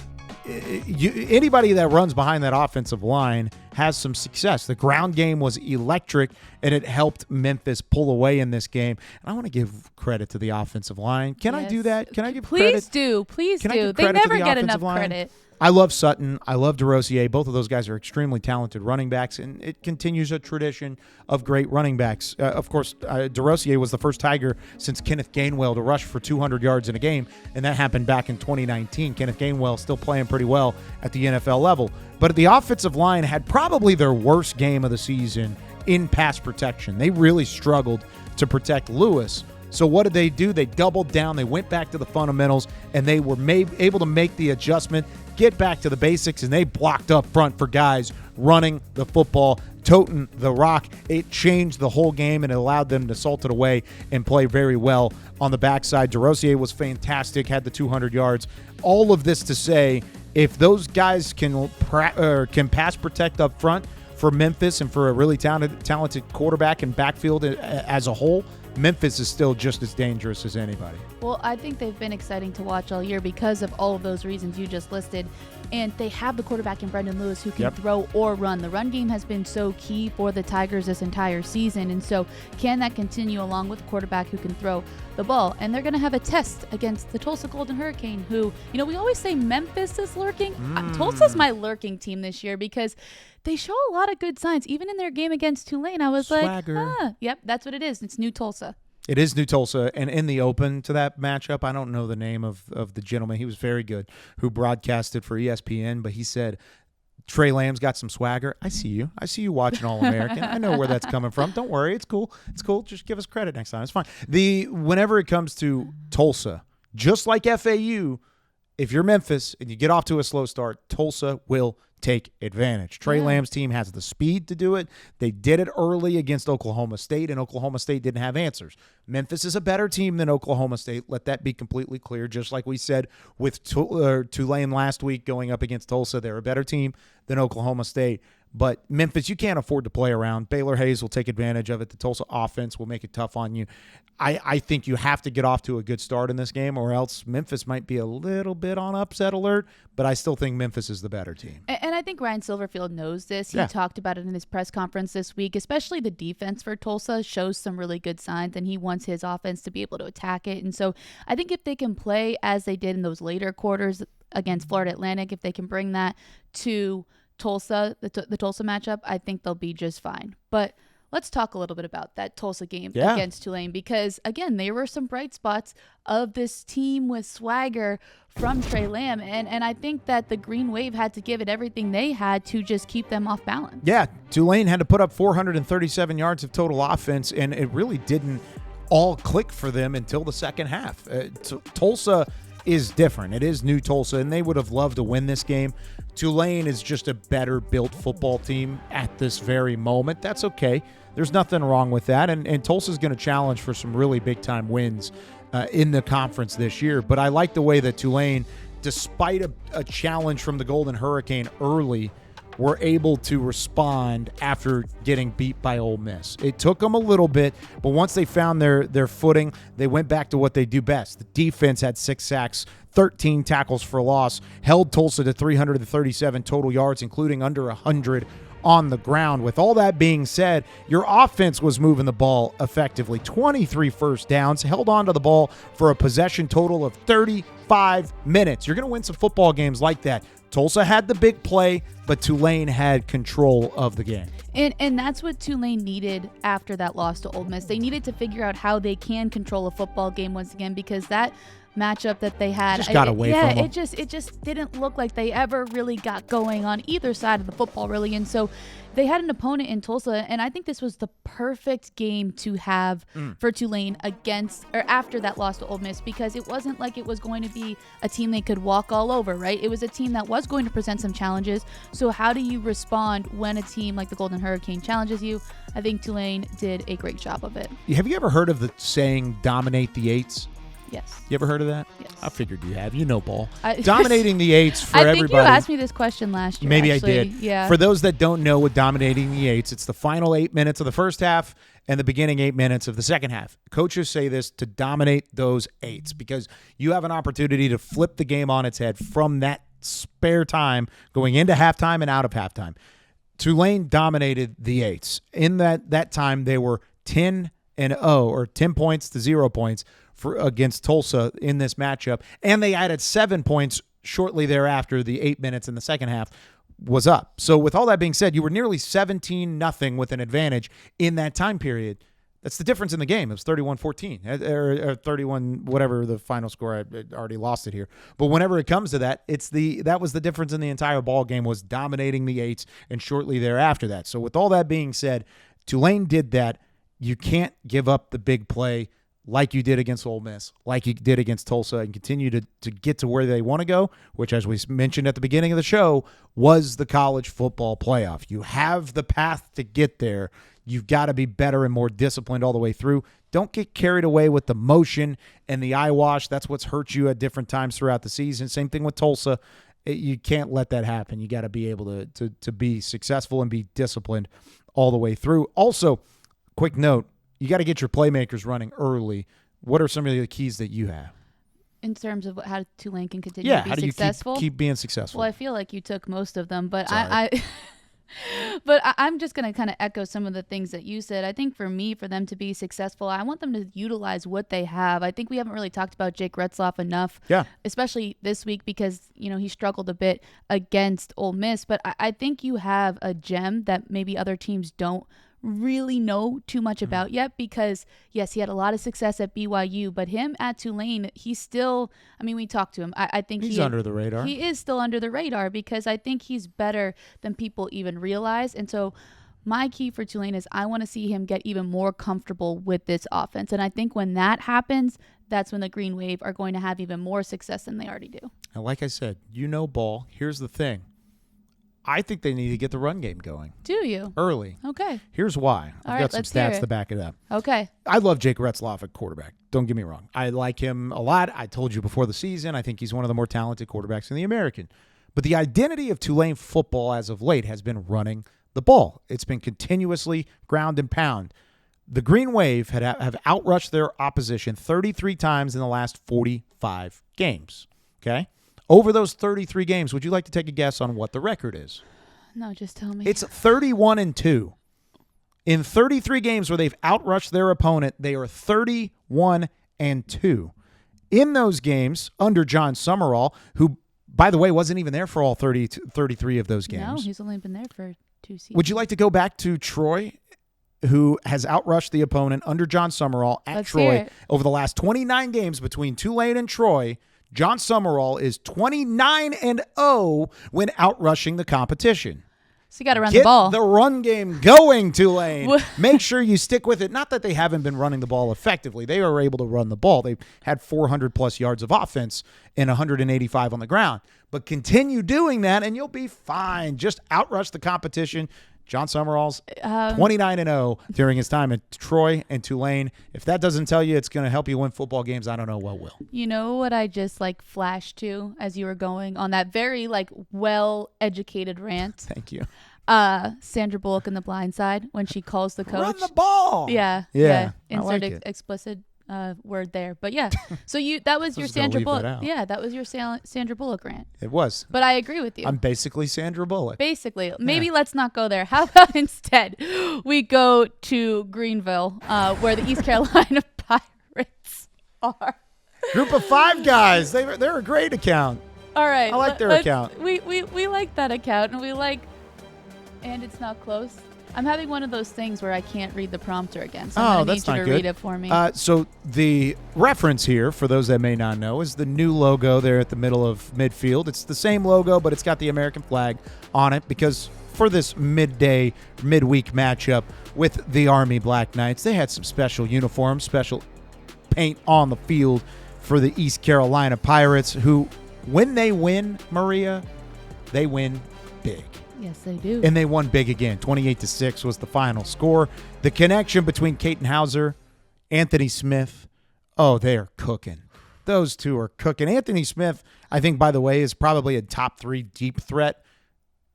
anybody that runs behind that offensive line has some success. The ground game was electric, and it helped Memphis pull away in this game. And I want to give credit to the offensive line. Can I do that? Can I give credit? Please Can I do. give They credit to never the get offensive enough line? credit. I love Sutton. I love DeRosier. Both of those guys are extremely talented running backs, and it continues a tradition of great running backs. Of course, DeRosier was the first Tiger since Kenneth Gainwell to rush for 200 yards in a game, and that happened back in 2019. Kenneth Gainwell still playing pretty well at the NFL level. But the offensive line had probably their worst game of the season in pass protection. They really struggled to protect Lewis. So what did they do? They doubled down. They went back to the fundamentals, and they were able to make the adjustment, get back to the basics, and they blocked up front for guys running the football, toting the rock. It changed the whole game, and it allowed them to salt it away and play very well on the backside. DeRosier was fantastic, had the 200 yards. All of this to say, if those guys can pass protect up front for Memphis and for a really talented quarterback and backfield as a whole, Memphis is still just as dangerous as anybody. Well, I think they've been exciting to watch all year because of all of those reasons you just listed. And they have the quarterback in Brendan Lewis who can throw or run. The run game has been so key for the Tigers this entire season. And so can that continue along with a quarterback who can throw the ball? And they're going to have a test against the Tulsa Golden Hurricane, who, we always say Memphis is lurking. Tulsa's my lurking team this year because they show a lot of good signs. Even in their game against Tulane, I was like, yep, that's what it is. It's New Tulsa. It is New Tulsa, and in the open to that matchup, I don't know the name of the gentleman. He was very good, who broadcasted for ESPN, but he said Trey Lamb's got some swagger. I see you. I see you watching All-American. I know where that's coming from. Don't worry. It's cool. It's cool. Just give us credit next time. It's fine. Whenever it comes to Tulsa, just like FAU, if you're Memphis and you get off to a slow start, Tulsa will take advantage. Trey Lamb's team has the speed to do it. They did it early against Oklahoma State, and Oklahoma State didn't have answers. Memphis is a better team than Oklahoma State. Let that be completely clear. Just like we said with Tulane last week going up against Tulsa, they're a better team than Oklahoma State. But Memphis, you can't afford to play around. Baylor Hayes will take advantage of it. The Tulsa offense will make it tough on you. I think you have to get off to a good start in this game, or else Memphis might be a little bit on upset alert, but I still think Memphis is the better team. And I think Ryan Silverfield knows this. He talked about it in his press conference this week, especially the defense for Tulsa shows some really good signs, and he wants his offense to be able to attack it. And so I think if they can play as they did in those later quarters against Florida Atlantic, if they can bring that to Tulsa, the Tulsa matchup, I think they'll be just fine. But let's talk a little bit about that Tulsa game against Tulane, because, again, there were some bright spots of this team with swagger from Trey Lamb, and I think that the Green Wave had to give it everything they had to just keep them off balance. Yeah, Tulane had to put up 437 yards of total offense, and it really didn't all click for them until the second half. Tulsa is different. It is new Tulsa, and they would have loved to win this game. Tulane is just a better built football team at this very moment. That's okay. There's nothing wrong with that. And Tulsa's going to challenge for some really big-time wins in the conference this year. But I like the way that Tulane, despite a challenge from the Golden Hurricane early, were able to respond after getting beat by Ole Miss. It took them a little bit, but once they found their footing, they went back to what they do best. The defense had 6 sacks, 13 tackles for loss, held Tulsa to 337 total yards, including under 100 on the ground. With all that being said, your offense was moving the ball effectively. 23 first downs, held on to the ball for a possession total of 35 minutes. You're going to win some football games like that. Tulsa had the big play, but Tulane had control of the game. And that's what Tulane needed after that loss to Ole Miss. They needed to figure out how they can control a football game once again, because that matchup that they had just got away from them. it just didn't look like they ever really got going on either side of the football, really. And so they had an opponent in Tulsa, and I think this was the perfect game to have for Tulane after that loss to Ole Miss, because it wasn't like it was going to be a team they could walk all over, right? It was a team that was going to present some challenges. So how do you respond when a team like the Golden Hurricane challenges you? I think Tulane did a great job of it. Have you ever heard of the saying, dominate the eights? Yes. You ever heard of that? Yes. I figured you have. You know ball. Dominating the eights for everybody. I think you asked me this question last year. Maybe actually. I did. Yeah. For those that don't know what dominating the eights, it's the final 8 minutes of the first half and the beginning 8 minutes of the second half. Coaches say this to dominate those eights, because you have an opportunity to flip the game on its head from that spare time going into halftime and out of halftime. Tulane dominated the eights. In that time, they were 10-0, or 10 points to 0 points against Tulsa in this matchup, and they added 7 points shortly thereafter. The 8 minutes in the second half was up. So with all that being said, you were nearly 17-0 with an advantage in that time period. That's the difference in the game. It was 31-14 or 31, whatever the final score. I already lost it here. But whenever it comes to that, that was the difference in the entire ball game, was dominating the eights and shortly thereafter that. So with all that being said, Tulane did that. You can't give up the big play like you did against Ole Miss, like you did against Tulsa, and continue to get to where they want to go, which, as we mentioned at the beginning of the show, was the college football playoff. You have the path to get there. You've got to be better and more disciplined all the way through. Don't get carried away with the motion and the eyewash. That's what's hurt you at different times throughout the season. Same thing with Tulsa. You can't let that happen. You got to be able to be successful and be disciplined all the way through. Also, quick note, you got to get your playmakers running early. What are some of the keys that you have? In terms of how Tulane can continue to be how do successful? You keep being successful? Well, I feel like you took most of them, but Sorry. I'm just going to kind of echo some of the things that you said. I think for them to be successful, I want them to utilize what they have. I think we haven't really talked about Jake Retzloff enough, especially this week, because, he struggled a bit against Ole Miss. But I think you have a gem that maybe other teams don't really know too much about yet because, yes, he had a lot of success at BYU, but him at Tulane, he's still, I mean, we talked to him. I think he's under the radar. He is still under the radar because I think he's better than people even realize. And so my key for Tulane is I want to see him get even more comfortable with this offense. And I think when that happens, that's when the Green Wave are going to have even more success than they already do. And like I said, ball. Here's the thing. I think they need to get the run game going. Do you? Early. Okay. Here's why. I've got some stats hear it. to back it up. Okay. I love Jake Retzloff at quarterback. Don't get me wrong. I like him a lot. I told you before the season, I think he's one of the more talented quarterbacks in the American. But the identity of Tulane football as of late has been running the ball. It's been continuously ground and pound. The Green Wave have outrushed their opposition 33 times in the last 45 games. Okay? Over those 33 games, would you like to take a guess on what the record is? No, just tell me. It's 31-2. In 33 games where they've outrushed their opponent, they are 31-2. In those games, under John Summerall, who, by the way, wasn't even there for all 33 of those games. No, he's only been there for 2 seasons. Would you like to go back to Troy, who has outrushed the opponent under John Summerall at Let's hear Troy it. over the last 29 games between Tulane and Troy? John Summerall is 29-0 when outrushing the competition. So you got to run Get the ball. the run game going, Tulane. Make sure you stick with it. Not that they haven't been running the ball effectively. They are able to run the ball. They've had 400-plus yards of offense and 185 on the ground. But continue doing that, and you'll be fine. Just outrush the competition. John Summerall's 29-0 during his time at Troy and Tulane. If that doesn't tell you it's going to help you win football games, I don't know what will. You know what I just flashed to as you were going on that very well-educated rant? Thank you. Sandra Bullock in The Blind Side when she calls the coach. Run the ball. Yeah. I Insert like it. explicit word there. But yeah. So that was your just gonna Sandra leave Bullock. that out. Yeah, that was your Sandra Bullock rant. It was. But I agree with you. I'm basically Sandra Bullock. Basically, maybe let's not go there. How about instead we go to Greenville, where the East Carolina Pirates are. Group of 5 guys. They're a great account. All right, I like their account. We like that account, and it's not close. I'm having one of those things where I can't read the prompter again, so I'm going to need you to read it for me. So the reference here, for those that may not know, is the new logo there at the middle of midfield. It's the same logo, but it's got the American flag on it because for this midweek matchup with the Army Black Knights, they had some special uniforms, special paint on the field for the East Carolina Pirates, who, when they win, Maria, they win big. Yes, they do. And they won big again. 28-6 was the final score. The connection between Caton Hauser, Anthony Smith, they are cooking. Those two are cooking. Anthony Smith, I think, by the way, is probably a top 3 deep threat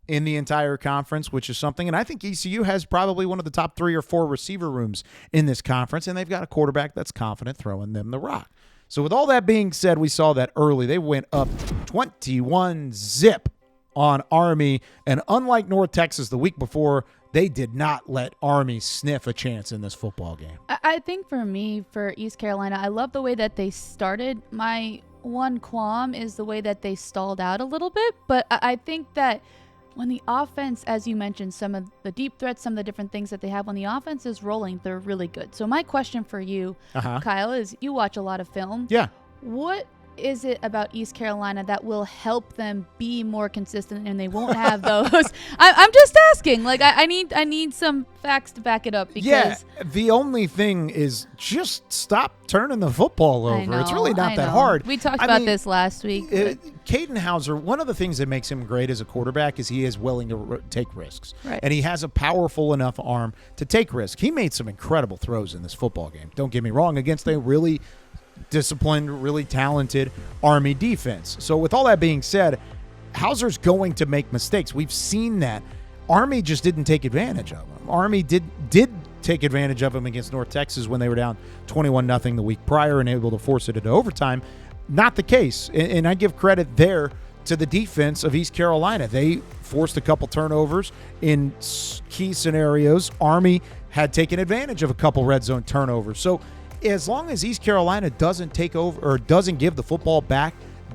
in the entire conference, which is something. And I think ECU has probably one of the top 3 or 4 receiver rooms in this conference, and they've got a quarterback that's confident throwing them the rock. So with all that being said, we saw that early. They went up 21-0 on Army, and unlike North Texas the week before, they did not let Army sniff a chance in this football game. I think for me, for East Carolina, I love the way that they started. My one qualm is the way that they stalled out a little bit, but I think that when the offense, as you mentioned, some of the deep threats, some of the different things that they have, when the offense is rolling, they're really good. So my question for you, Kyle, is you watch a lot of film. Yeah. What is it about East Carolina that will help them be more consistent and they won't have those? I'm just asking. I need some facts to back it up because the only thing is just stop turning the football over. It's really not that hard. We talked about this last week. Caton Hauser, one of the things that makes him great as a quarterback is he is willing to take risks. Right. And he has a powerful enough arm to take risks. He made some incredible throws in this football game. Don't get me wrong, against a really disciplined, really talented Army defense. So with all that being said, Hauser's going to make mistakes. We've seen that. Army just didn't take advantage of him. Army did take advantage of him against North Texas when they were down 21-0 the week prior and able to force it into overtime. Not the case. And I give credit there to the defense of East Carolina. They forced a couple turnovers in key scenarios. Army had taken advantage of a couple red zone turnovers. So as long as East Carolina doesn't take over or doesn't give the football back,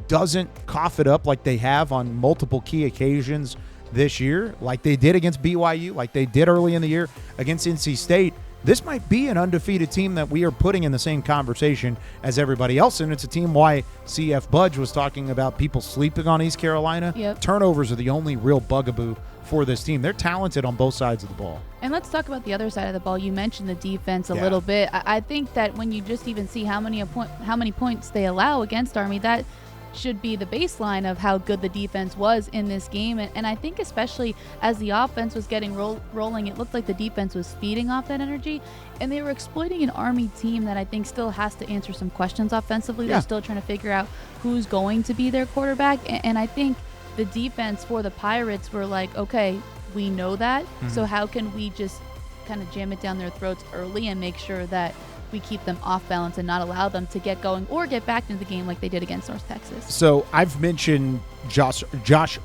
doesn't cough it up like they have on multiple key occasions this year, like they did against BYU, like they did early in the year against NC State, this might be an undefeated team that we are putting in the same conversation as everybody else. And it's a team why CF Budge was talking about people sleeping on East Carolina. Yep. Turnovers are the only real bugaboo for this team. They're talented on both sides of the ball. And let's talk about the other side of the ball. You mentioned the defense a little bit. I think that when you just even see how many points they allow against Army, that should be the baseline of how good the defense was in this game. And I think especially as the offense was getting rolling, it looked like the defense was feeding off that energy, and they were exploiting an Army team that I think still has to answer some questions offensively. They're still trying to figure out who's going to be their quarterback, and I think the defense for the Pirates were like, okay, we know that, so how can we just kind of jam it down their throats early and make sure that we keep them off balance and not allow them to get going or get back into the game like they did against North Texas. So I've mentioned Josh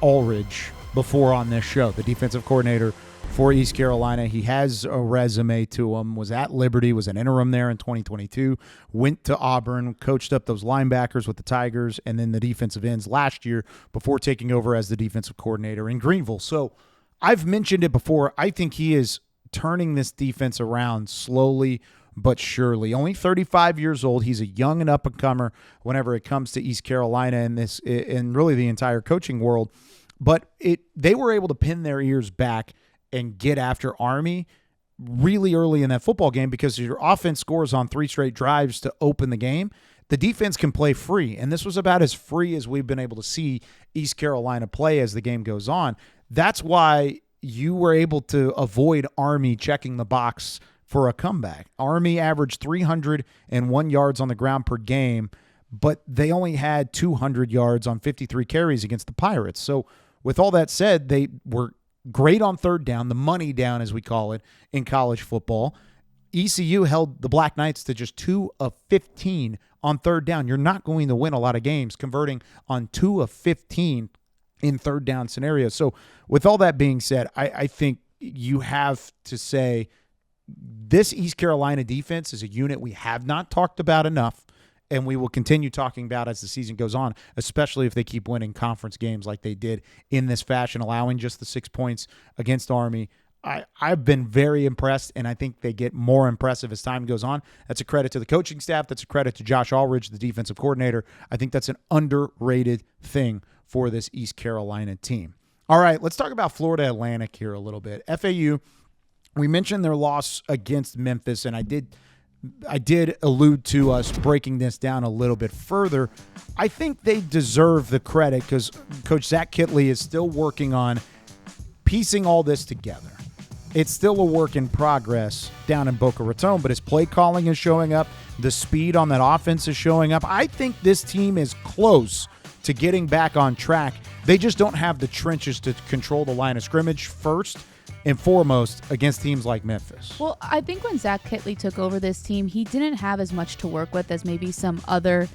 Ulrich before on this show, the defensive coordinator for East Carolina. He has a resume to him, was at Liberty, was an interim there in 2022, went to Auburn, coached up those linebackers with the Tigers and then the defensive ends last year before taking over as the defensive coordinator in Greenville. So I've mentioned it before. I think he is turning this defense around slowly but surely. Only 35 years old. He's a young and up-and-comer whenever it comes to East Carolina and really the entire coaching world. But they were able to pin their ears back and get after Army really early in that football game because your offense scores on 3 straight drives to open the game. The defense can play free, and this was about as free as we've been able to see East Carolina play as the game goes on. That's why you were able to avoid Army checking the box for a comeback. Army averaged 301 yards on the ground per game, but they only had 200 yards on 53 carries against the Pirates. So with all that said, they were great on third down, the money down as we call it in college football. ECU held the Black Knights to just 2 of 15 on third down. You're not going to win a lot of games converting on 2 of 15 in third down scenarios. So with all that being said, I think you have to say this East Carolina defense is a unit we have not talked about enough, and we will continue talking about as the season goes on, especially if they keep winning conference games like they did in this fashion, allowing just the 6 points against Army. I've been very impressed, and I think they get more impressive as time goes on. That's a credit to the coaching staff. That's a credit to Josh Ulrich, the defensive coordinator. I think that's an underrated thing for this East Carolina team. All right, let's talk about Florida Atlantic here a little bit. FAU, we mentioned their loss against Memphis, and I did allude to us breaking this down a little bit further. I think they deserve the credit because Coach Zach Kittley is still working on piecing all this together. It's still a work in progress down in Boca Raton, but his play calling is showing up. The speed on that offense is showing up. I think this team is close to getting back on track. They just don't have the trenches to control the line of scrimmage first and foremost against teams like Memphis. Well, I think when Zach Kittley took over this team, he didn't have as much to work with as maybe some other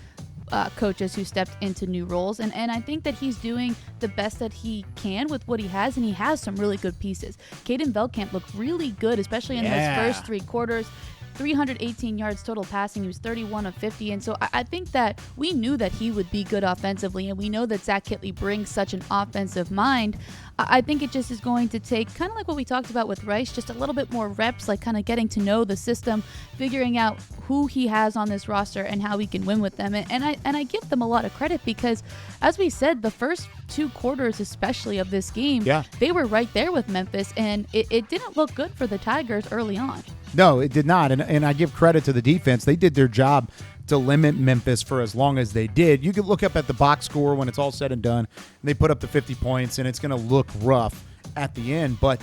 coaches who stepped into new roles. And I think that he's doing the best that he can with what he has, and he has some really good pieces. Caden Veldkamp looked really good, especially in those first 3 quarters. 318 yards total passing. He was 31 of 50. And so I think that we knew that he would be good offensively, and we know that Zach Kittley brings such an offensive mind. I think it just is going to take, kind of like what we talked about with Rice, just a little bit more reps, like kind of getting to know the system, figuring out who he has on this roster and how he can win with them. And I give them a lot of credit because, as we said, the first 2 quarters, especially of this game, they were right there with Memphis, and it didn't look good for the Tigers early on. No, it did not. And I give credit to the defense. They did their job to limit Memphis for as long as they did. You could look up at the box score when it's all said and done, and they put up the 50 points, and it's going to look rough at the end. But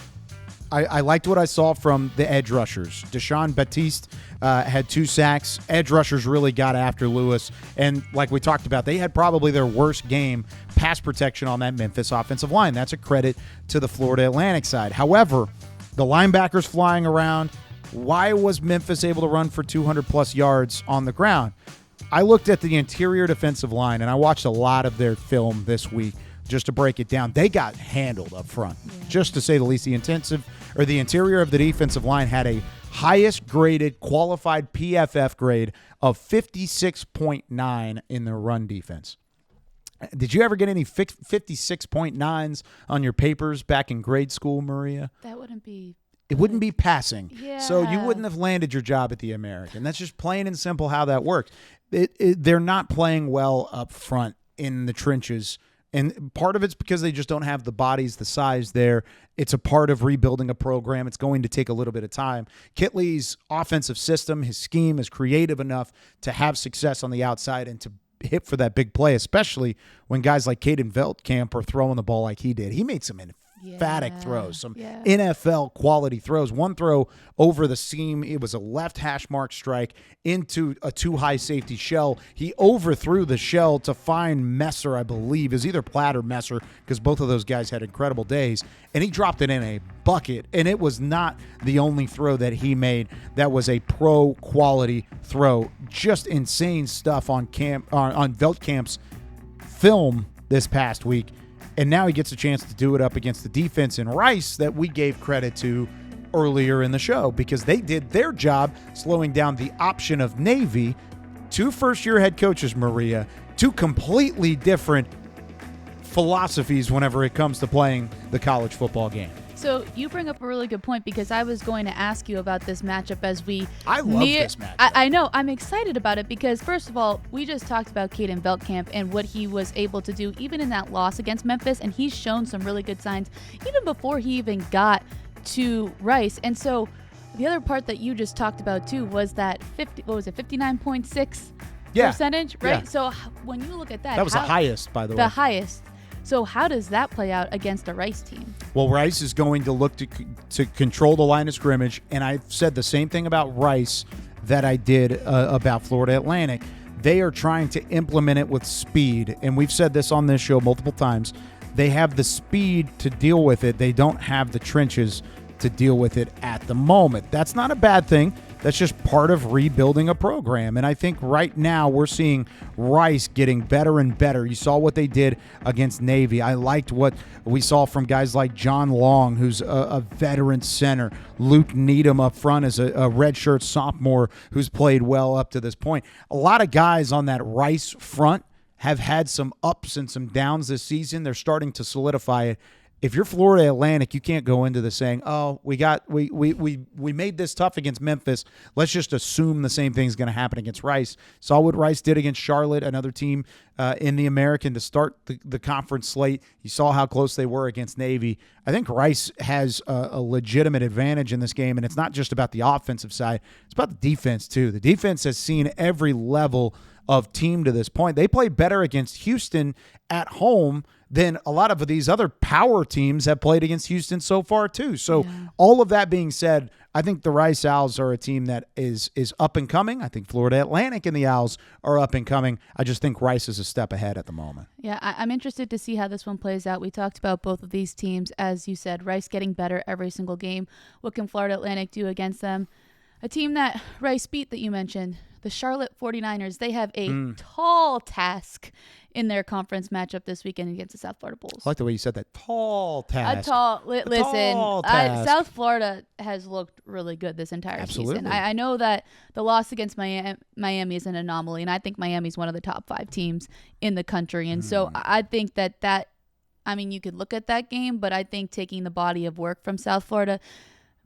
I liked what I saw from the edge rushers. Deshaun Batiste had 2 sacks. Edge rushers really got after Lewis. And like we talked about, they had probably their worst game pass protection on that Memphis offensive line. That's a credit to the Florida Atlantic side. However, the linebackers flying around, why was Memphis able to run for 200-plus yards on the ground? I looked at the interior defensive line, and I watched a lot of their film this week just to break it down. They got handled up front, just to say the least. The interior of the defensive line had a highest graded qualified PFF grade of 56.9 in their run defense. Did you ever get any 56.9s on your papers back in grade school, Maria? That wouldn't be. It wouldn't be passing. Yeah. So you wouldn't have landed your job at the American. That's just plain and simple how that works. They're not playing well up front in the trenches. And part of it's because they just don't have the bodies, the size there. It's a part of rebuilding a program. It's going to take a little bit of time. Kitley's offensive system, his scheme is creative enough to have success on the outside and to hit for that big play, especially when guys like Caden Veldkamp are throwing the ball like he did. He made some emphatic throws, some NFL quality throws. One throw over the seam, it was a left hash mark strike into a too high safety shell. He overthrew the shell to find Messer, I believe. It was either Platt or Messer, because both of those guys had incredible days, and he dropped it in a bucket. And it was not the only throw that he made that was a pro quality throw. Just insane stuff on Veldkamp's film this past week. And now he gets a chance to do it up against the defense in Rice that we gave credit to earlier in the show, because they did their job slowing down the option of Navy. 2 first-year head coaches, Maria, 2 completely different philosophies whenever it comes to playing the college football game. So you bring up a really good point, because I was going to ask you about this matchup as we... I love this matchup. I know. I'm excited about it because, first of all, we just talked about Caden Veldkamp and what he was able to do even in that loss against Memphis, and he's shown some really good signs even before he even got to Rice. And so the other part that you just talked about, too, was that 59.6 percentage, right? Yeah. So when you look at that... That was the highest, by the way. The highest. So how does that play out against a Rice team? Well, Rice is going to look to control the line of scrimmage, and I've said the same thing about Rice that I did about Florida Atlantic. They are trying to implement it with speed, and we've said this on this show multiple times. They have the speed to deal with it. They don't have the trenches to deal with it at the moment. That's not a bad thing. That's just part of rebuilding a program. And I think right now we're seeing Rice getting better and better. You saw what they did against Navy. I liked what we saw from guys like John Long, who's a veteran center. Luke Needham up front is a redshirt sophomore who's played well up to this point. A lot of guys on that Rice front have had some ups and some downs this season. They're starting to solidify it. If you're Florida Atlantic, you can't go into this saying, "Oh, we made this tough against Memphis. Let's just assume the same thing's going to happen against Rice." Saw what Rice did against Charlotte, another team in the American to start the conference slate. You saw how close they were against Navy. I think Rice has a legitimate advantage in this game, and it's not just about the offensive side. It's about the defense, too. The defense has seen every level of team to this point. They play better against Houston at home than a lot of these other power teams have played against Houston so far, too. So all of that being said, I think the Rice Owls are a team that is up and coming. I think Florida Atlantic and the Owls are up and coming. I just think Rice is a step ahead at the moment. Yeah, I'm interested to see how this one plays out. We talked about both of these teams. As you said, Rice getting better every single game. What can Florida Atlantic do against them? A team that Rice beat that you mentioned, the Charlotte 49ers, they have a tall task in their conference matchup this weekend against the South Florida Bulls. I like the way you said that. Tall task. Listen, tall task. South Florida has looked really good this entire season. I know that the loss against Miami is an anomaly, and I think Miami's one of the top 5 teams in the country. And so I think that, I mean, you could look at that game, but I think taking the body of work from South Florida,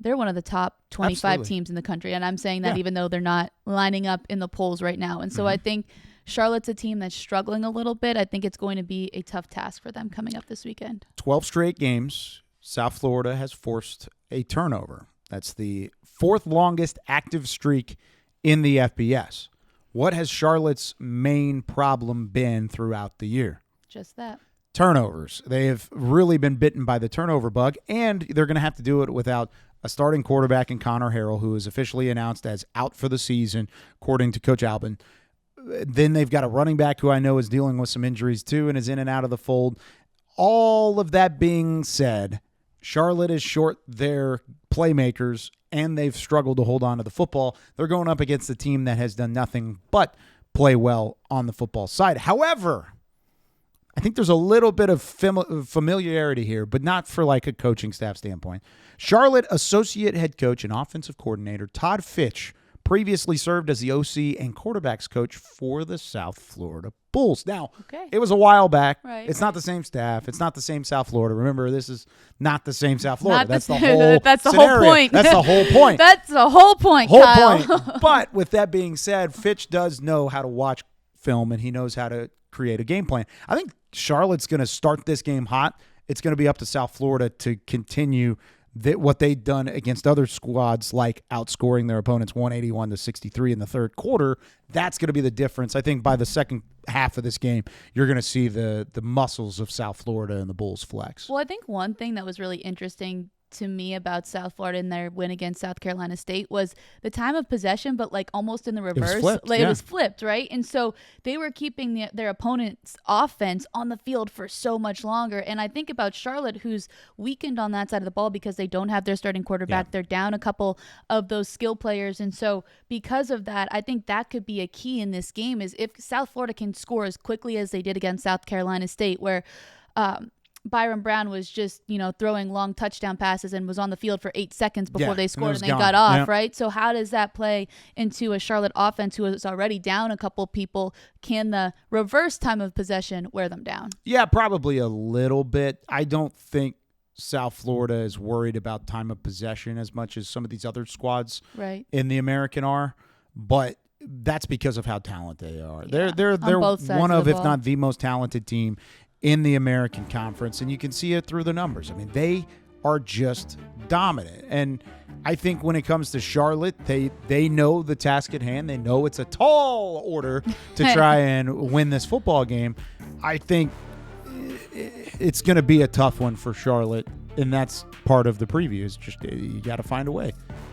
they're one of the top 25 teams in the country. And I'm saying that even though they're not lining up in the polls right now. And so I think Charlotte's a team that's struggling a little bit. I think it's going to be a tough task for them coming up this weekend. 12 straight games, South Florida has forced a turnover. That's the 4th longest active streak in the FBS. What has Charlotte's main problem been throughout the year? Just that. Turnovers. They have really been bitten by the turnover bug, and they're going to have to do it without a starting quarterback in Connor Harrell, who is officially announced as out for the season, according to Coach Albin. Then they've got a running back who I know is dealing with some injuries too and is in and out of the fold. All of that being said, Charlotte is short their playmakers, and they've struggled to hold on to the football. They're going up against a team that has done nothing but play well on the football side. However, I think there's a little bit of familiarity here, but not for like a coaching staff standpoint. Charlotte associate head coach and offensive coordinator Todd Fitch previously served as the OC and quarterbacks coach for the South Florida Bulls. Now, it was a while back. It's not the same staff. It's not the same South Florida. Remember, this is not the same South Florida. That's the whole That's the scenario. whole point. That's the whole point. That's the whole point, Kyle. But with that being said, Fitch does know how to watch film, and he knows how to create a game plan. I think Charlotte's going to start this game hot. It's going to be up to South Florida to continue what they've done against other squads, like outscoring their opponents 181-63 in the third quarter. That's going to be the difference. I think by the second half of this game, you're going to see the muscles of South Florida and the Bulls flex. Well, I think one thing that was really interesting to me about South Florida in their win against South Carolina State was the time of possession, but like almost in the reverse. It was flipped, right? And so they were keeping their opponent's offense on the field for so much longer. And I think about Charlotte, who's weakened on that side of the ball because they don't have their starting quarterback. Yeah. They're down a couple of those skill players. And so because of that, I think that could be a key in this game is if South Florida can score as quickly as they did against South Carolina State, where Byron Brown was just, throwing long touchdown passes and was on the field for 8 seconds before they scored and they got off, right? So how does that play into a Charlotte offense who is already down a couple people? Can the reverse time of possession wear them down? Yeah, probably a little bit. I don't think South Florida is worried about time of possession as much as some of these other squads in the American are, but that's because of how talented they are. Yeah, they're one of, if not the most talented team in the American Conference, and you can see it through the numbers. I mean, they are just dominant. And I think when it comes to Charlotte, they know the task at hand. They know it's a tall order to try and win this football game. I think it's going to be a tough one for Charlotte, and that's part of the preview. Is just you got to find a way.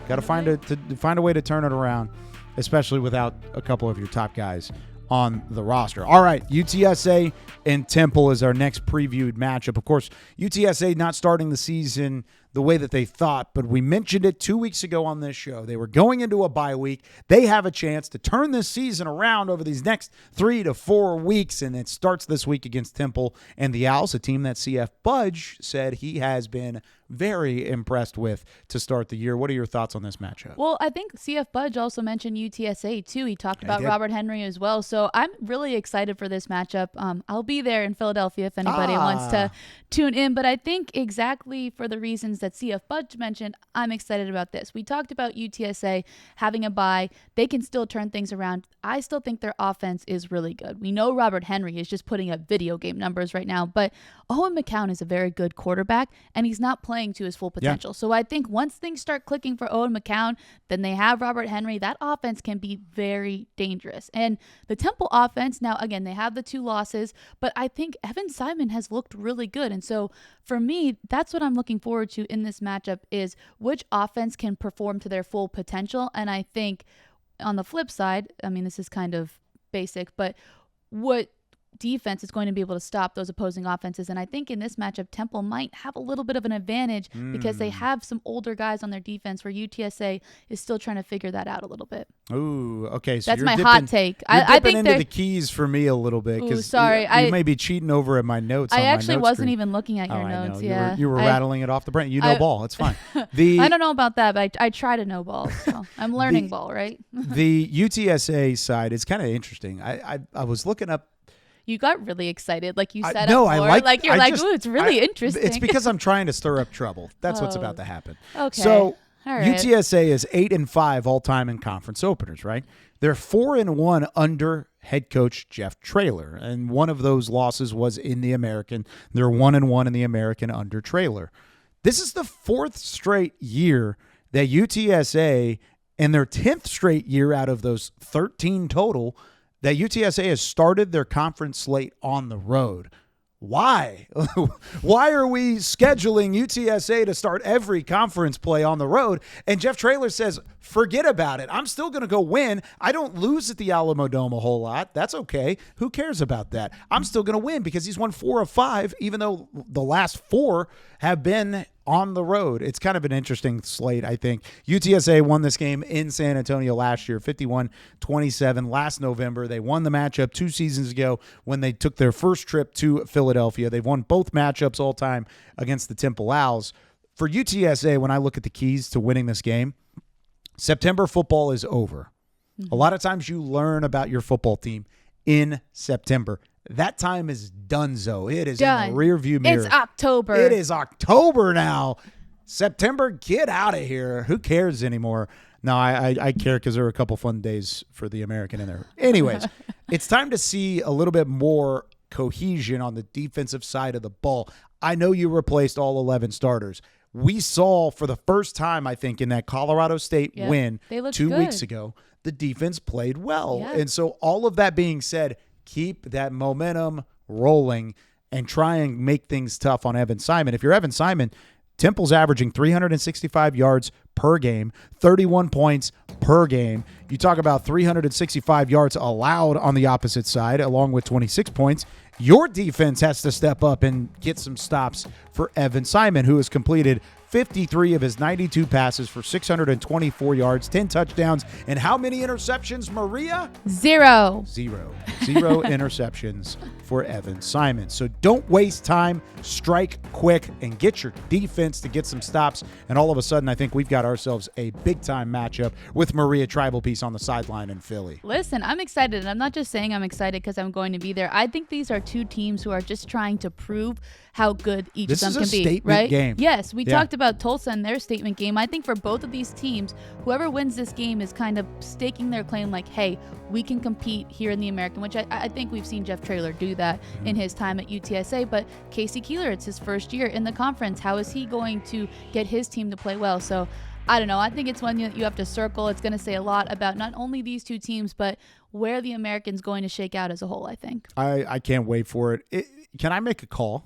Got to find a way to turn it around, especially without a couple of your top guys on the roster. All right, UTSA and Temple is our next previewed matchup. Of course, UTSA not starting the season the way that they thought, but we mentioned it 2 weeks ago on this show. They were going into a bye week. They have a chance to turn this season around over these next 3 to 4 weeks, and it starts this week against Temple and the Owls, a team that CF Budge said he has been very impressed with to start the year. What are your thoughts on this matchup? Well, I think CF Budge also mentioned UTSA too. He talked about Robert Henry as well. So I'm really excited for this matchup. I'll be there in Philadelphia if anybody wants to tune in. But I think exactly for the reasons that CF Budge mentioned, I'm excited about this. We talked about UTSA having a bye. They can still turn things around. I still think their offense is really good. We know Robert Henry is just putting up video game numbers right now, but Owen McCown is a very good quarterback, and he's not playing to his full potential. So I think once things start clicking for Owen McCown, then they have Robert Henry. That offense can be very dangerous. And the Temple offense, now again, they have the 2 losses, but I think Evan Simon has looked really good. And so for me, that's what I'm looking forward to in this matchup is which offense can perform to their full potential. And I think on the flip side, I mean, this is kind of basic, but what defense is going to be able to stop those opposing offenses. And I think in this matchup, Temple might have a little bit of an advantage because they have some older guys on their defense where UTSA is still trying to figure that out a little bit. Ooh, okay. So that's my hot take. I think into the keys for me a little bit because you may be cheating over at my notes. I actually wasn't even looking at your notes. Yeah, you were rattling it off the brain. You know ball. It's fine. I don't know about that, but I try to know ball. So I'm learning ball, right? The UTSA side is kind of interesting. I was looking up. You got really excited, like you said. No, I like ooh, it's really interesting. It's because I'm trying to stir up trouble. That's what's about to happen. Okay. So all right. UTSA is 8-5 all time in conference openers, right? They're 4-1 under head coach Jeff Traylor, and one of those losses was in the American. They're 1-1 in the American under Traylor. This is the 4th straight year that UTSA, and their 10th straight year out of those 13 total, that UTSA has started their conference slate on the road. Why? Why are we scheduling UTSA to start every conference play on the road? And Jeff Traylor says, forget about it. I'm still going to go win. I don't lose at the Alamo Dome a whole lot. That's okay. Who cares about that? I'm still going to win because he's won 4 of 5, even though the last 4 have been on the road. It's kind of an interesting slate, I think. UTSA won this game in San Antonio last year, 51-27 last November. They won the matchup 2 seasons ago when they took their first trip to Philadelphia. They've won both matchups all time against the Temple Owls. For UTSA, when I look at the keys to winning this game, September football is over. A lot of times you learn about your football team in September. That time is donezo. It is Done. in the rearview mirror. It's October. It is October now. September, get out of here. Who cares anymore? No, I care because there are a couple fun days for the American in there. Anyways, it's time to see a little bit more cohesion on the defensive side of the ball. I know you replaced all 11 starters. We saw for the first time, I think, in that Colorado State win They looked 2 good. weeks ago, the defense played well. Yeah. And so all of that being said, keep that momentum rolling and try and make things tough on Evan Simon. If you're Evan Simon, Temple's averaging 365 yards per game, 31 points per game. You talk about 365 yards allowed on the opposite side, along with 26 points. Your defense has to step up and get some stops for Evan Simon, who has completed 53 of his 92 passes for 624 yards, 10 touchdowns, and how many interceptions, Maria? 0. Zero interceptions for Evan Simon. So don't waste time, strike quick, and get your defense to get some stops. And all of a sudden, I think we've got ourselves a big-time matchup with Maria Trivelpiece on the sideline in Philly. Listen, I'm excited, and I'm not just saying I'm excited because I'm going to be there. I think these are two teams who are just trying to prove how good each This of them is can a be, statement right? game. Yes, we Yeah. talked about Tulsa and their statement game. I think for both of these teams, whoever wins this game is kind of staking their claim like, hey, we can compete here in the American, which I think we've seen Jeff Traylor do that in his time at UTSA. But Casey Keeler, it's his first year in the conference. How is he going to get his team to play well? So I don't know. I think it's one that you have to circle. It's going to say a lot about not only these two teams, but where the American's going to shake out as a whole, I think. I can't wait for it. Can I make a call?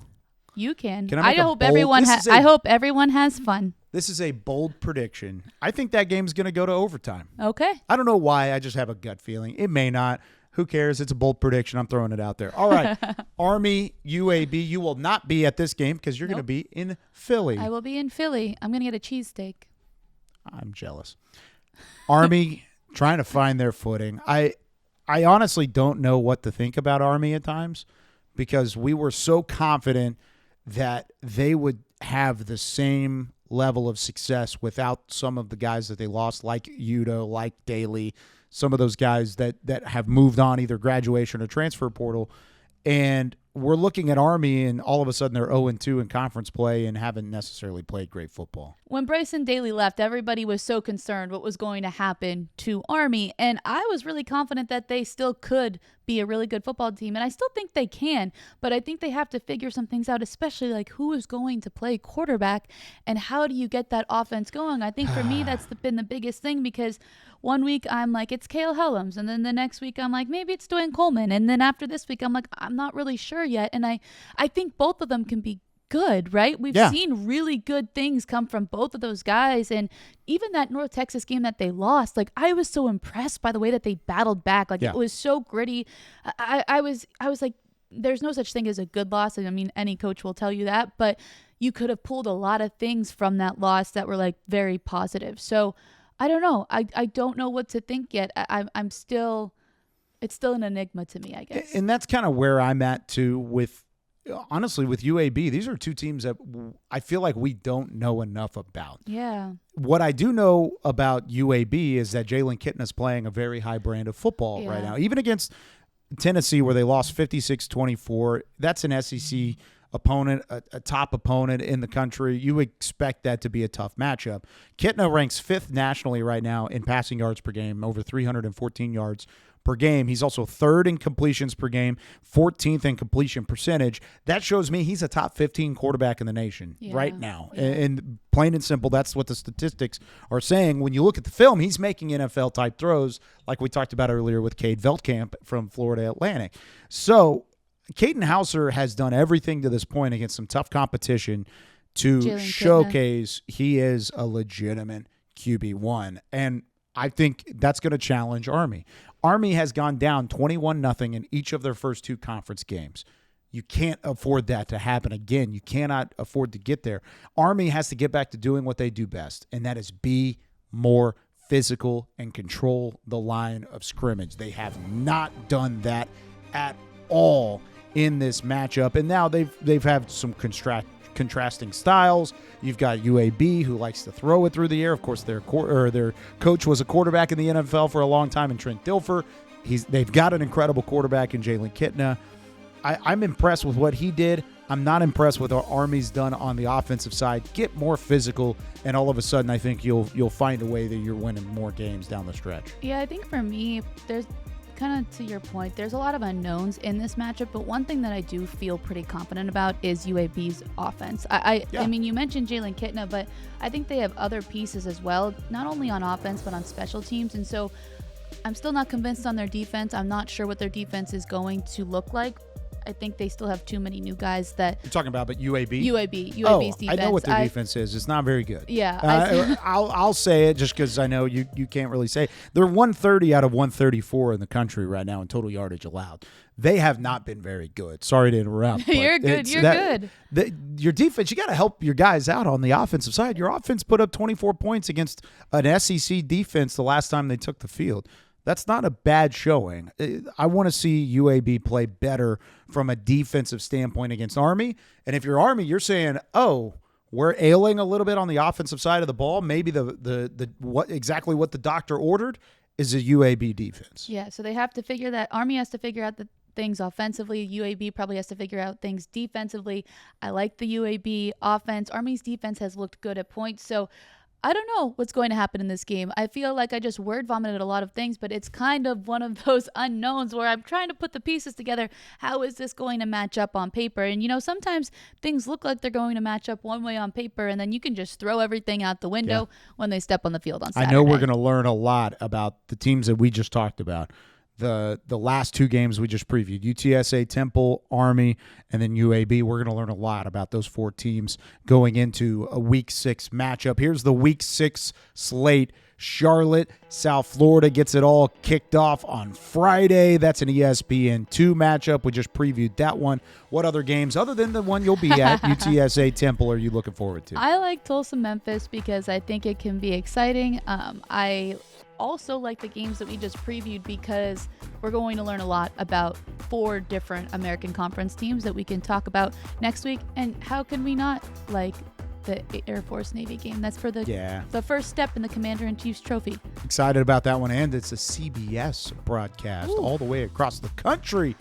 You can. Can I make a hope bold- everyone This is a- I hope everyone has fun. This is a bold prediction. I think that game's going to go to overtime. Okay. I don't know why. I just have a gut feeling. It may not. Who cares? It's a bold prediction. I'm throwing it out there. All right. Army, UAB, you will not be at this game because you're going to be in Philly. I will be in Philly. I'm going to get a cheesesteak. I'm jealous. Army trying to find their footing. I honestly don't know what to think about Army at times because we were so confident that they would have the same level of success without some of the guys that they lost, like Udo, like Daly, some of those guys that have moved on either graduation or transfer portal. And we're looking at Army, and all of a sudden they're 0-2 in conference play and haven't necessarily played great football. When Bryson Daly left, everybody was so concerned what was going to happen to Army, and I was really confident that they still could be a really good football team, and I still think they can, but I think they have to figure some things out, especially like who is going to play quarterback and how do you get that offense going. I think for me that's been the biggest thing because one week I'm like, it's Cale Hellams, and then the next week I'm like, maybe it's Dwayne Coleman, and then after this week I'm like, I'm not really sure yet, and I think both of them can be good, right? We've seen really good things come from both of those guys, and even that North Texas game that they lost, like I was so impressed by the way that they battled back. Like it was so gritty. I was like, there's no such thing as a good loss. I mean, any coach will tell you that, but you could have pulled a lot of things from that loss that were like very positive. So I don't know. I don't know what to think yet. I'm still, it's still an enigma to me, I guess. And that's kind of where I'm at too with, honestly, with UAB. These are two teams that I feel like we don't know enough about. Yeah. What I do know about UAB is that Jalen Kitna is playing a very high brand of football right now. Even against Tennessee, where they lost 56-24, that's an SEC opponent, a top opponent in the country. You expect that to be a tough matchup. Kitna ranks 5th nationally right now in passing yards per game, over 314 yards per game. He's also 3rd in completions per game, 14th in completion percentage. That shows me he's a top 15 quarterback in the nation right now. Yeah. And plain and simple, that's what the statistics are saying. When you look at the film, he's making NFL-type throws like we talked about earlier with Cade Veldkamp from Florida Atlantic. So Caden Hauser has done everything to this point against some tough competition to showcase he is a legitimate QB1. And I think that's going to challenge Army. Army has gone down 21-0 in each of their first 2 conference games. You can't afford that to happen again. You cannot afford to get there. Army has to get back to doing what they do best, and that is be more physical and control the line of scrimmage. They have not done that at all in this matchup, and now they've had some contrasting styles. You've got UAB, who likes to throw it through the air. Of course, their coach was a quarterback in the NFL for a long time in Trent Dilfer. They've got an incredible quarterback in Jalen Kitna. I'm impressed with what he did. I'm not impressed with what Army's done on the offensive side. Get more physical, and all of a sudden, I think you'll find a way that you're winning more games down the stretch. Yeah, I think for me, there's kind of to your point, there's a lot of unknowns in this matchup, but one thing that I do feel pretty confident about is UAB's offense. I mean, you mentioned Jalen Kitna, but I think they have other pieces as well, not only on offense, but on special teams, and so I'm still not convinced on their defense. I'm not sure what their defense is going to look like. I think they still have too many new guys that you're talking about, but UAB? UAB's defense. I know what their defense is. It's not very good. Yeah. I'll say it just because I know you can't really say. They're 130 out of 134 in the country right now in total yardage allowed. They have not been very good. Sorry to interrupt. You're good. Your defense, you got to help your guys out on the offensive side. Your offense put up 24 points against an SEC defense the last time they took the field. That's not a bad showing. I want to see UAB play better from a defensive standpoint against Army. And if you're Army, you're saying, oh, we're ailing a little bit on the offensive side of the ball. Maybe the what the doctor ordered is a UAB defense. Yeah, so they have to figure that. Army has to figure out the things offensively. UAB probably has to figure out things defensively. I like the UAB offense. Army's defense has looked good at points, so I don't know what's going to happen in this game. I feel like I just word vomited a lot of things, but it's kind of one of those unknowns where I'm trying to put the pieces together. How is this going to match up on paper? And, sometimes things look like they're going to match up one way on paper, and then you can just throw everything out the window when they step on the field on Saturday. I know we're going to learn a lot about the teams that we just talked about. The last two games we just previewed, UTSA-Temple, Army, and then UAB. We're going to learn a lot about those four teams going into a Week 6 matchup. Here's the Week 6 slate. Charlotte, South Florida gets it all kicked off on Friday. That's an ESPN2 matchup. We just previewed that one. What other games, other than the one you'll be at, UTSA-Temple, are you looking forward to? I like Tulsa-Memphis because I think it can be exciting. I also like the games that we just previewed because we're going to learn a lot about 4 different American Conference teams that we can talk about next week. And how can we not like the Air Force Navy game? That's for the first step in the Commander-in-Chief's trophy. Excited about that one, and it's a CBS broadcast all the way across the country.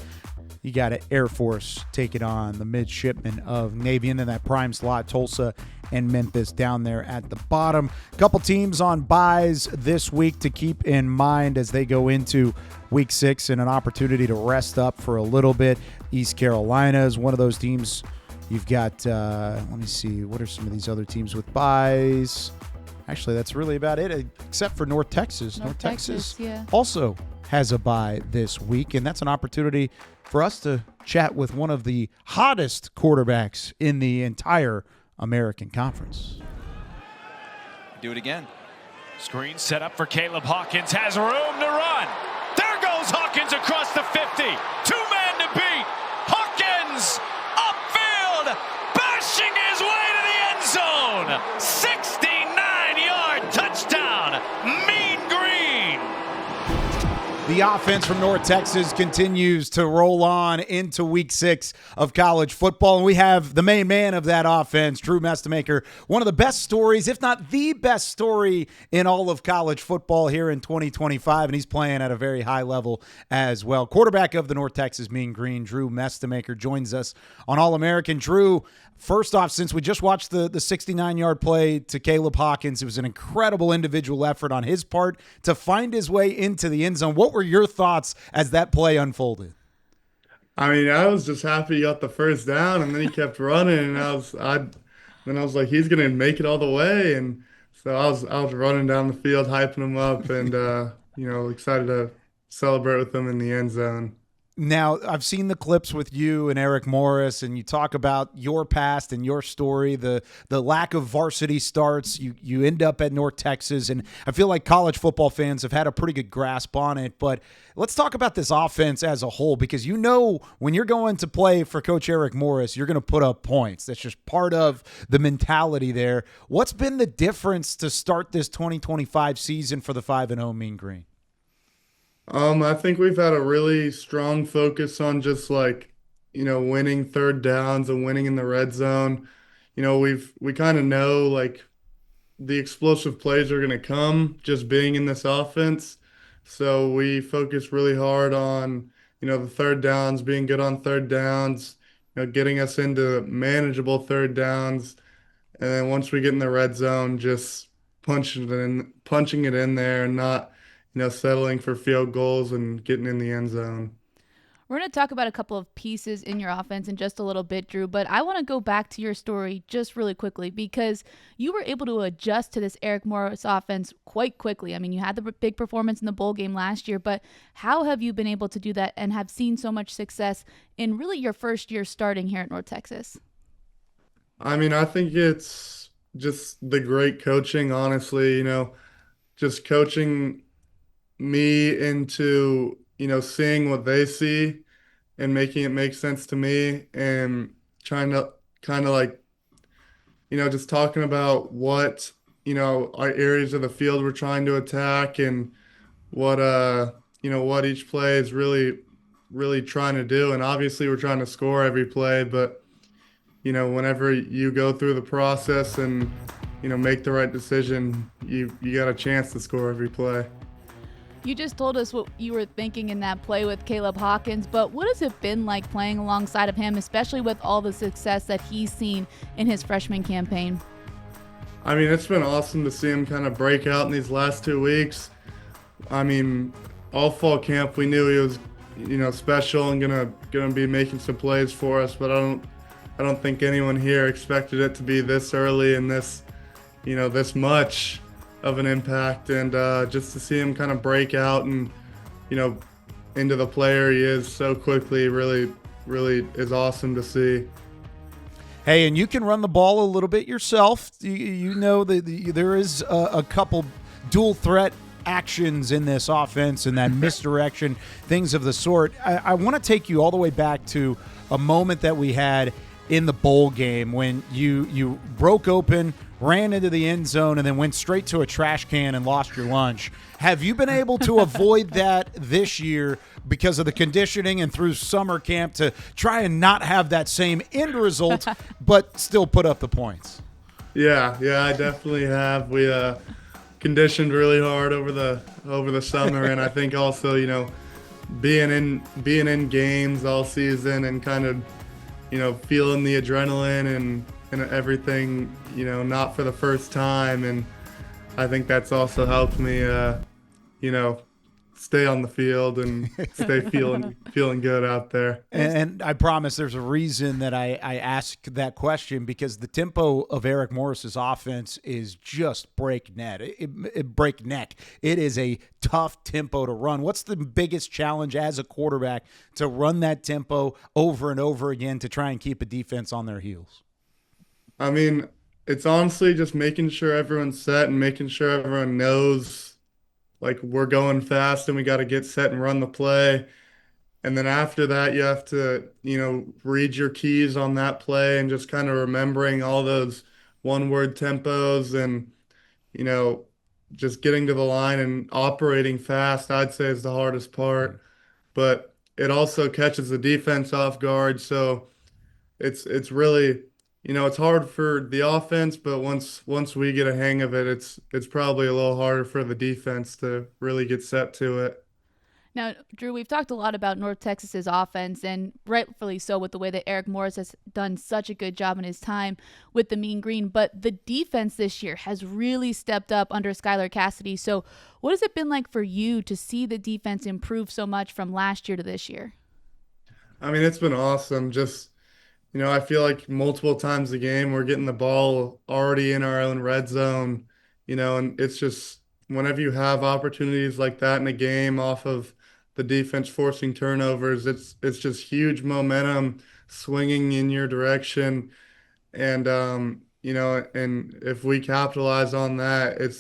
You got an Air Force taking on the midshipmen of Navy, and then that prime slot, Tulsa and Memphis down there at the bottom. A couple teams on buys this week to keep in mind as they go into Week 6 and an opportunity to rest up for a little bit. East Carolina is one of those teams. You've got, let me see, what are some of these other teams with buys? Actually, that's really about it, except for North Texas. North Texas also has a bye this week, and that's an opportunity for us to chat with one of the hottest quarterbacks in the entire American Conference. Do it again. Screen set up for Caleb Hawkins. Has room to run. There goes Hawkins across the 50. 2-man to beat. Hawkins upfield, bashing his way to the end zone. 69-yard touchdown. Mean Green. The offense from North Texas continues to roll on into Week 6 of college football, and we have the main man of that offense, Drew Mestemaker, one of the best stories, if not the best story in all of college football here in 2025, and he's playing at a very high level as well. Quarterback of the North Texas Mean Green, Drew Mestemaker, joins us on All-American. Drew, first off, since we just watched the 69-yard play to Caleb Hawkins, it was an incredible individual effort on his part to find his way into the end zone. What were your thoughts as that play unfolded? I mean, I was just happy he got the first down, and then he kept running, and I was like, he's gonna make it all the way, and so I was running down the field, hyping him up, and excited to celebrate with him in the end zone. Now, I've seen the clips with you and Eric Morris, and you talk about your past and your story, the lack of varsity starts. You end up at North Texas, and I feel like college football fans have had a pretty good grasp on it. But let's talk about this offense as a whole, because when you're going to play for Coach Eric Morris, you're going to put up points. That's just part of the mentality there. What's been the difference to start this 2025 season for the 5-0 Mean Green? I think we've had a really strong focus on just winning third downs and winning in the red zone. we kind of know like the explosive plays are going to come just being in this offense. So we focus really hard on, the third downs, being good on third downs, getting us into manageable third downs. And then once we get in the red zone, just punching it in there and not, settling for field goals and getting in the end zone. We're going to talk about a couple of pieces in your offense in just a little bit, Drew, but I want to go back to your story just really quickly because you were able to adjust to this Eric Morris offense quite quickly. I mean, you had the big performance in the bowl game last year, but how have you been able to do that and have seen so much success in really your first year starting here at North Texas? I mean, I think it's just the great coaching, honestly, just coaching me into, seeing what they see and making it make sense to me and trying to kind of like, just talking about what, our areas of the field we're trying to attack and what, what each play is really, really trying to do. And obviously we're trying to score every play, but, whenever you go through the process and, make the right decision, you got a chance to score every play. You just told us what you were thinking in that play with Caleb Hawkins, but what has it been like playing alongside of him, especially with all the success that he's seen in his freshman campaign? I mean, it's been awesome to see him kind of break out in these last 2 weeks. I mean, all fall camp we knew he was, special and gonna be making some plays for us, but I don't think anyone here expected it to be this early and this, this much of an impact. And just to see him kind of break out and, into the player he is so quickly really, really is awesome to see. Hey, and you can run the ball a little bit yourself. You know that there is a couple dual threat actions in this offense and that misdirection, things of the sort. I want to take you all the way back to a moment that we had in the bowl game when you broke open, ran into the end zone, and then went straight to a trash can and lost your lunch. Have you been able to avoid that this year because of the conditioning and through summer camp to try and not have that same end result but still put up the points? Yeah, I definitely have. We conditioned really hard over the summer, and I think also, being in games all season and kind of, feeling the adrenaline and everything, not for the first time. And I think that's also helped me, stay on the field and stay feeling good out there. And I promise there's a reason that I asked that question, because the tempo of Eric Morris's offense is just breakneck. It is a tough tempo to run. What's the biggest challenge as a quarterback to run that tempo over and over again to try and keep a defense on their heels? I mean, it's honestly just making sure everyone's set and making sure everyone knows, like, we're going fast and we got to get set and run the play. And then after that, you have to, read your keys on that play and just kind of remembering all those one-word tempos and, just getting to the line and operating fast, I'd say, is the hardest part. But it also catches the defense off guard. So it's really, it's hard for the offense, but once we get a hang of it, it's probably a little harder for the defense to really get set to it. Now, Drew, we've talked a lot about North Texas's offense, and rightfully so with the way that Eric Morris has done such a good job in his time with the Mean Green, but the defense this year has really stepped up under Skylar Cassidy. So what has it been like for you to see the defense improve so much from last year to this year? I mean, it's been awesome. Just, I feel like multiple times a game we're getting the ball already in our own red zone, and it's just whenever you have opportunities like that in a game off of the defense forcing turnovers, it's just huge momentum swinging in your direction. And, and if we capitalize on that, it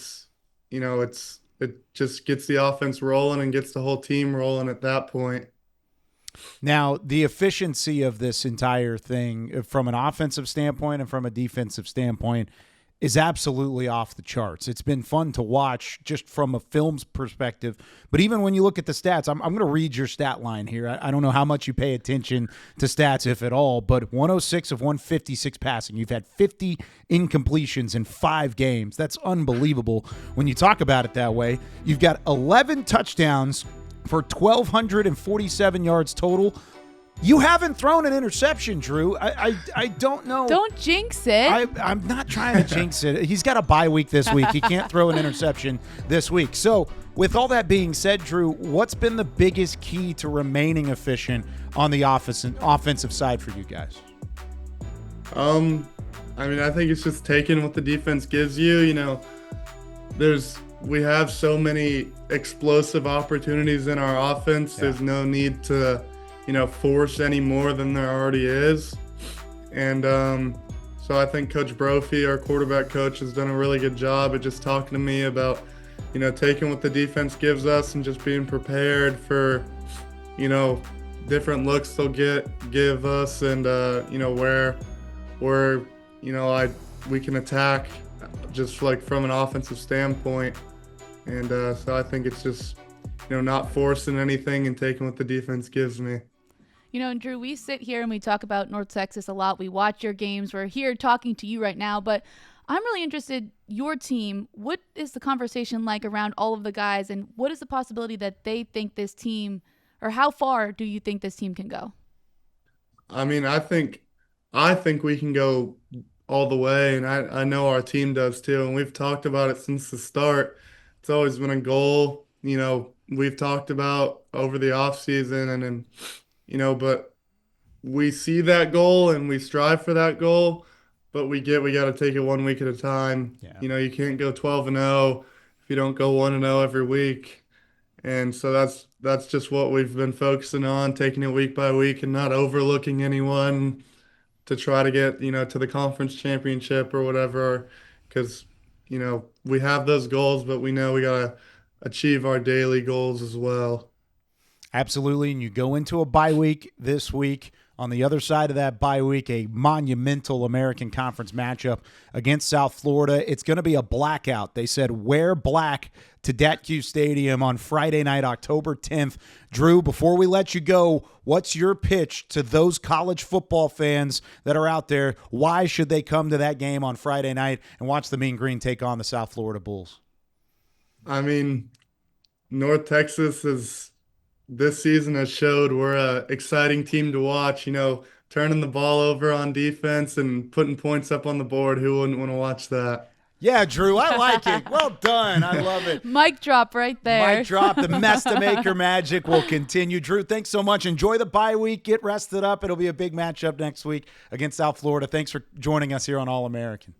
just gets the offense rolling and gets the whole team rolling at that point. Now, the efficiency of this entire thing from an offensive standpoint and from a defensive standpoint, is absolutely off the charts. It's been fun to watch just from a film's perspective. But even when you look at the stats, I'm going to read your stat line here. I don't know how much you pay attention to stats, if at all, but 106 of 156 passing. You've had 50 incompletions in 5 games. That's unbelievable when you talk about it that way. You've got 11 touchdowns for 1,247 yards total. You haven't thrown an interception, Drew. I don't know. Don't jinx it. I'm not trying to jinx it. He's got a bye week this week. He can't throw an interception this week. So with all that being said, Drew, what's been the biggest key to remaining efficient on the offensive side for you guys? I mean, I think it's just taking what the defense gives you. You know, we have so many explosive opportunities in our offense. Yeah. There's no need to, force any more than there already is. And so I think Coach Brophy, our quarterback coach, has done a really good job at just talking to me about, taking what the defense gives us and just being prepared for, different looks they'll give us and, where we can attack just like from an offensive standpoint. And so I think it's just, not forcing anything and taking what the defense gives me. Drew, we sit here and we talk about North Texas a lot. We watch your games. We're here talking to you right now, but I'm really interested, your team, what is the conversation like around all of the guys, and what is the possibility that they think this team, or how far do you think this team can go? I mean, I think we can go all the way, and I know our team does too, and we've talked about it since the start. It's always been a goal, we've talked about over the offseason, and then, but we see that goal and we strive for that goal, but we got to take it 1 week at a time. Yeah. You can't go 12-0 if you don't go 1-0 every week. And so that's just what we've been focusing on, taking it week by week and not overlooking anyone to try to get, to the conference championship or whatever, because, we have those goals, but we know we got to achieve our daily goals as well. Absolutely, and you go into a bye week this week. On the other side of that bye week, a monumental American Conference matchup against South Florida. It's going to be a blackout. They said wear black to DATQ Stadium on Friday night, October 10th. Drew, before we let you go, what's your pitch to those college football fans that are out there? Why should they come to that game on Friday night and watch the Mean Green take on the South Florida Bulls? I mean, North Texas this season has showed we're an exciting team to watch, turning the ball over on defense and putting points up on the board. Who wouldn't want to watch that? Yeah, Drew, I like it. Well done. I love it. Mic drop right there. Mic drop. The Mestemaker magic will continue. Drew, thanks so much. Enjoy the bye week. Get rested up. It'll be a big matchup next week against South Florida. Thanks for joining us here on All-American.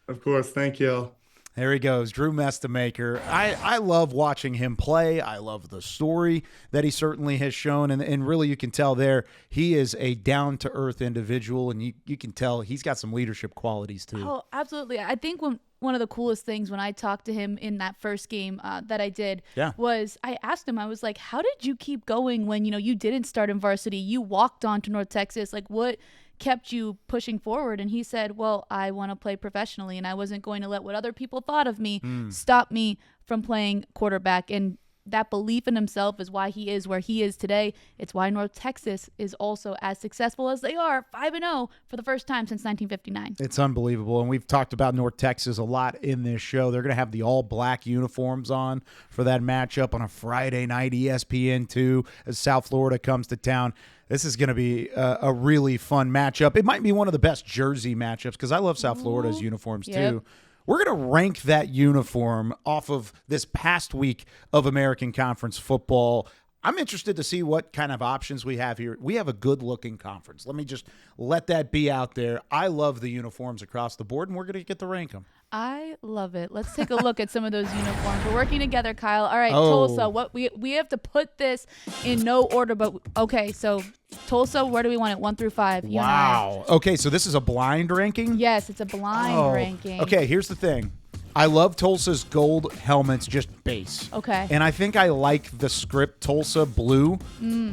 Of course. Thank you. There he goes, Drew Mestemaker. I love watching him play. I love the story that he certainly has shown. And really you can tell there he is a down-to-earth individual, and you can tell he's got some leadership qualities too. Oh, absolutely. I think one of the coolest things when I talked to him in that first game that I did was I asked him, I was like, how did you keep going when, you didn't start in varsity? You walked on to North Texas. Like, what kept you pushing forward? And he said, well, I want to play professionally, and I wasn't going to let what other people thought of me stop me from playing quarterback. And that belief in himself is why he is where he is today. It's why North Texas is also as successful as they are, 5-0 for the first time since 1959. It's unbelievable. And we've talked about North Texas a lot in this show. They're going to have the all-black uniforms on for that matchup on a Friday night, ESPN2, as South Florida comes to town. This is going to be a really fun matchup. It might be one of the best jersey matchups because I love South Florida's uniforms too. We're going to rank that uniform off of this past week of American Conference football. I'm interested to see what kind of options we have here. We have a good-looking conference. Let me just let that be out there. I love the uniforms across the board, and we're going to get to rank them. I love it. Let's take a look at some of those uniforms. We're working together, Kyle. All right, Tulsa. What we have to put this in no order, but okay. So Tulsa, where do we want it? 1 through 5. Wow. Okay, so this is a blind ranking. Yes, it's a blind ranking. Okay, here's the thing. I love Tulsa's gold helmets, just base. Okay. And I think I like the script Tulsa blue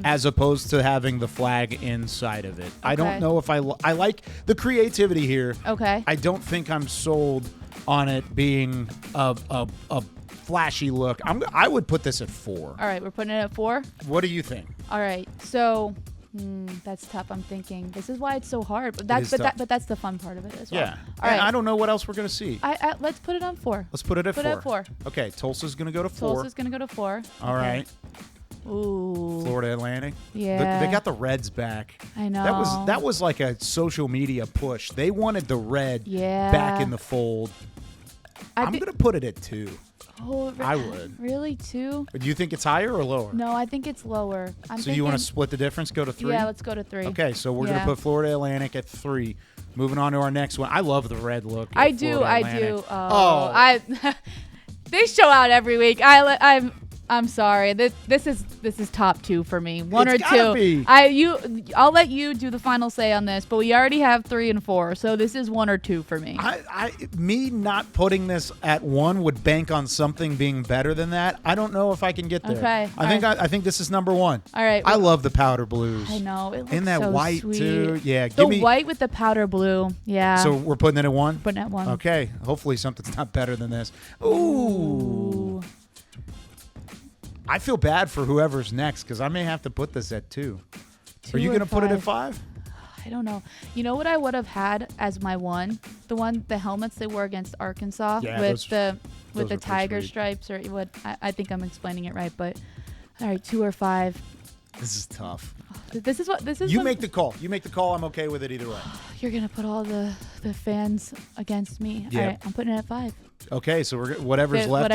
as opposed to having the flag inside of it. Okay. I don't know if I like the creativity here. Okay. I don't think I'm sold on it being a flashy look. I would put this at 4. All right, we're putting it at 4. What do you think? All right, so that's tough. I'm thinking this is why it's so hard, but that's the fun part of it as well. Yeah. All right. I don't know what else we're gonna see. Let's put it on 4. Let's put it at 4. Put it at 4. Okay, Tulsa's gonna go to 4. Tulsa's gonna go to 4. All right. Ooh. Florida Atlantic. Yeah. They got the Reds back. I know. That was like a social media push. They wanted the red back in the fold. I'm gonna put it at 2. Oh, I would. Really, 2? Do you think it's higher or lower? No, I think it's lower. So you want to split the difference? Go to 3? Yeah, let's go to 3. Okay, so we're going to put Florida Atlantic at 3. Moving on to our next one. I love the red look. I do. They show out every week. I'm sorry. This is top 2 for me. 1 It's or 2. gotta be. I'll let you do the final say on this, but we already have 3 and 4, so this is 1 or 2 for me. Me not putting this at 1 would bank on something being better than that. I don't know if I can get there. Okay. I think this is number 1. All right. I love the powder blues. I know. It looks in that so white sweet. too. Yeah. The white with the powder blue. Yeah. So we're putting it at 1. Putting it at 1. Okay. Hopefully something's not better than this. Ooh. I feel bad for whoever's next because I may have to put this at 2. Are you going to put it at 5? I don't know. You know what I would have had as my 1? The helmets they wore against Arkansas with the tiger stripes or what? I think I'm explaining it right, but all right, 2 or 5. This is tough. This is. You make the call. You make the call. I'm okay with it either way. You're gonna put all the fans against me. Yeah. All right, I'm putting it at 5. Okay, so whatever's left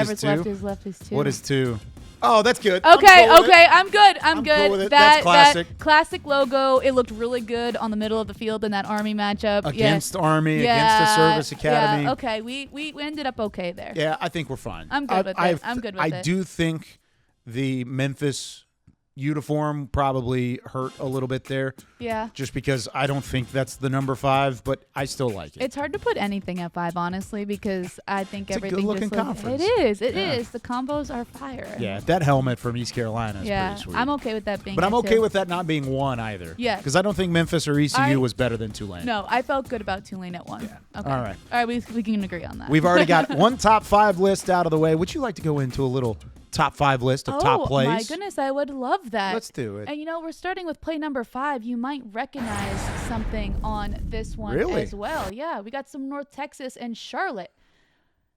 is 2. What is 2? Oh, that's good. Okay, I'm good. I'm good. Cool with it. That's classic. That classic logo. It looked really good on the middle of the field in that Army matchup. Against Army, against the Service Academy. Yeah, okay, we ended up okay there. Yeah, I think we're fine. I'm good with it. I'm good with it. I do think the Memphis uniform probably hurt a little bit there. Yeah. Just because I don't think that's the number 5, but I still like it. It's hard to put anything at 5, honestly, because I think it's everything a good-looking just conference. It is. It is. The combos are fire. Yeah, that helmet from East Carolina is pretty sweet. I'm okay with that being. But I'm okay with that not being 1 either. Yeah. Because I don't think Memphis or ECU was better than Tulane. No, I felt good about Tulane at 1. Yeah. Okay. All right. We can agree on that. We've already got one top 5 list out of the way. Would you like to go into a little top 5 list of top plays? Oh my goodness, I would love that. Let's do it. And we're starting with play number 5. You might recognize something on this one as well. Yeah, we got some North Texas and Charlotte.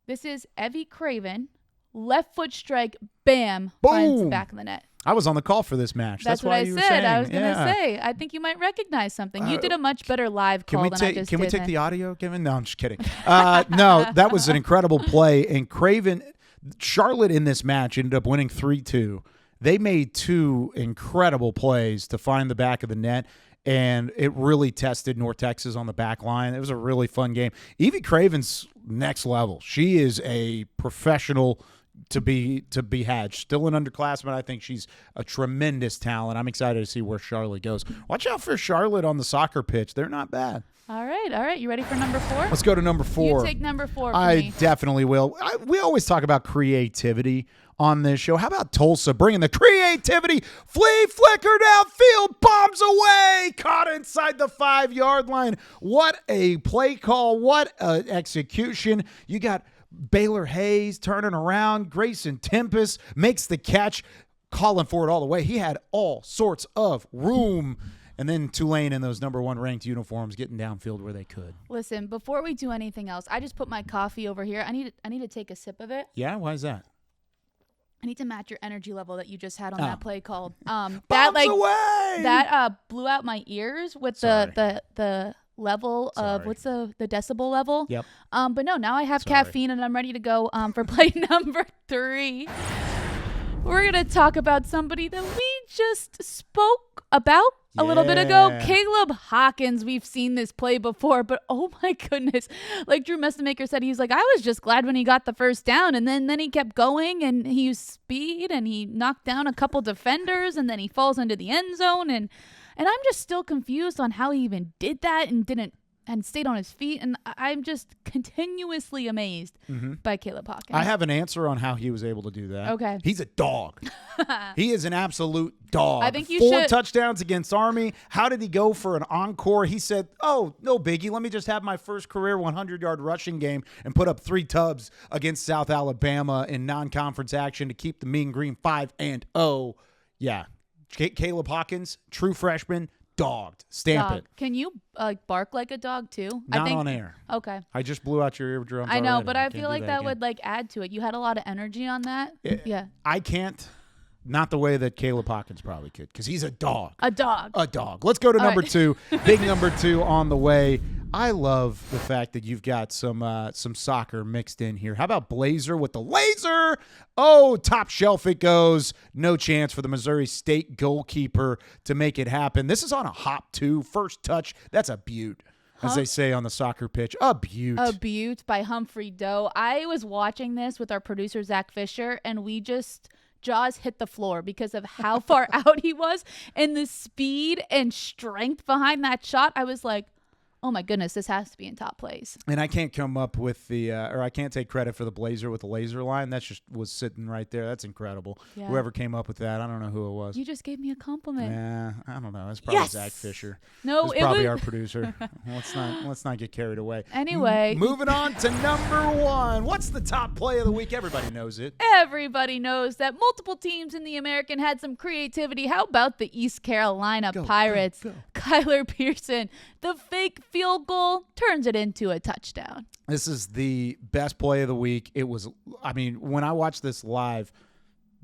This is Evie Craven, left foot strike, bam, finds the back of the net. I was on the call for this match. That's what why I you said. were saying. I was going to say, I think you might recognize something. You did a much better live call than I just did. Can we take the audio, Kevin? No, I'm just kidding. No, that was an incredible play. And Craven, Charlotte in this match ended up winning 3-2. They made 2 incredible plays to find the back of the net, and it really tested North Texas on the back line. It was a really fun game. Evie Craven's next level. She is a professional to be had. Still an underclassman. I think she's a tremendous talent. I'm excited to see where Charlotte goes. Watch out for Charlotte on the soccer pitch. They're not bad. All right. You ready for number 4? Let's go to number 4. You take number 4 for I me. definitely will. We always talk about creativity on this show. How about Tulsa bringing the creativity? Flea flicker downfield, bombs away, caught inside the 5-yard line. What a play call. What an execution. You got Baylor Hayes turning around. Grayson Tempest makes the catch, calling for it all the way. He had all sorts of room. And then Tulane in those number 1 ranked uniforms getting downfield where they could. Listen, before we do anything else, I just put my coffee over here. I need to take a sip of it. Yeah, why is that? I need to match your energy level that you just had on that play call. Bombs away! That That blew out my ears with the level of what's the decibel level. Yep. But no, now I have caffeine and I'm ready to go for play number 3. We're gonna talk about somebody that we just spoke about a little bit ago. Caleb Hawkins. We've seen this play before, but oh my goodness. Like Drew Mestemaker said, he's like, I was just glad when he got the first down, and then he kept going and he used speed and he knocked down a couple defenders and then he falls into the end zone and I'm just still confused on how he even did that and didn't and stayed on his feet. And I'm just continuously amazed by Caleb Hawkins. I have an answer on how he was able to do that. Okay. He's a dog. He is an absolute dog. I think you 4 should- touchdowns against Army. How did he go for an encore? He said, oh, no biggie. Let me just have my first career 100-yard rushing game and put up 3 tubs against South Alabama in non-conference action to keep the Mean Green 5-0. Yeah. Caleb Hawkins, true freshman, dogged. Stamp Dog. it. Can you bark like a dog too? Not on air. Okay. I just blew out your eardrums. I know, already. but I Can't feel do like that again. would like add to it. You had a lot of energy on that. Yeah. I can't. Not the way that Caleb Hawkins probably could, because he's a dog. A dog. A dog. Let's go to All number right. 2. Big number 2 on the way. I love the fact that you've got some soccer mixed in here. How about Blazer with the laser? Oh, top shelf it goes. No chance for the Missouri State goalkeeper to make it happen. This is on a hop, too. First touch. That's a beaut, as they say on the soccer pitch. A beaut. A beaut by Humphrey Doe. I was watching this with our producer, Zach Fisher, and we just jaws hit the floor because of how far out he was and the speed and strength behind that shot. I was like, oh my goodness, this has to be in top plays. And I can't come up with or I can't take credit for the Blazer with the laser line. That just was sitting right there. That's incredible. Yeah. Whoever came up with that, I don't know who it was. You just gave me a compliment. Yeah, I don't know. It's probably Yes! Zach Fisher. No, It's it probably was our producer. Let's not get carried away. Anyway. Moving on to number 1. What's the top play of the week? Everybody knows it. Everybody knows that multiple teams in the American had some creativity. How about the East Carolina Pirates? go. Kyler Pearson, the fake field goal turns it into a touchdown. This is the best play of the week. It was, I mean, when I watched this live,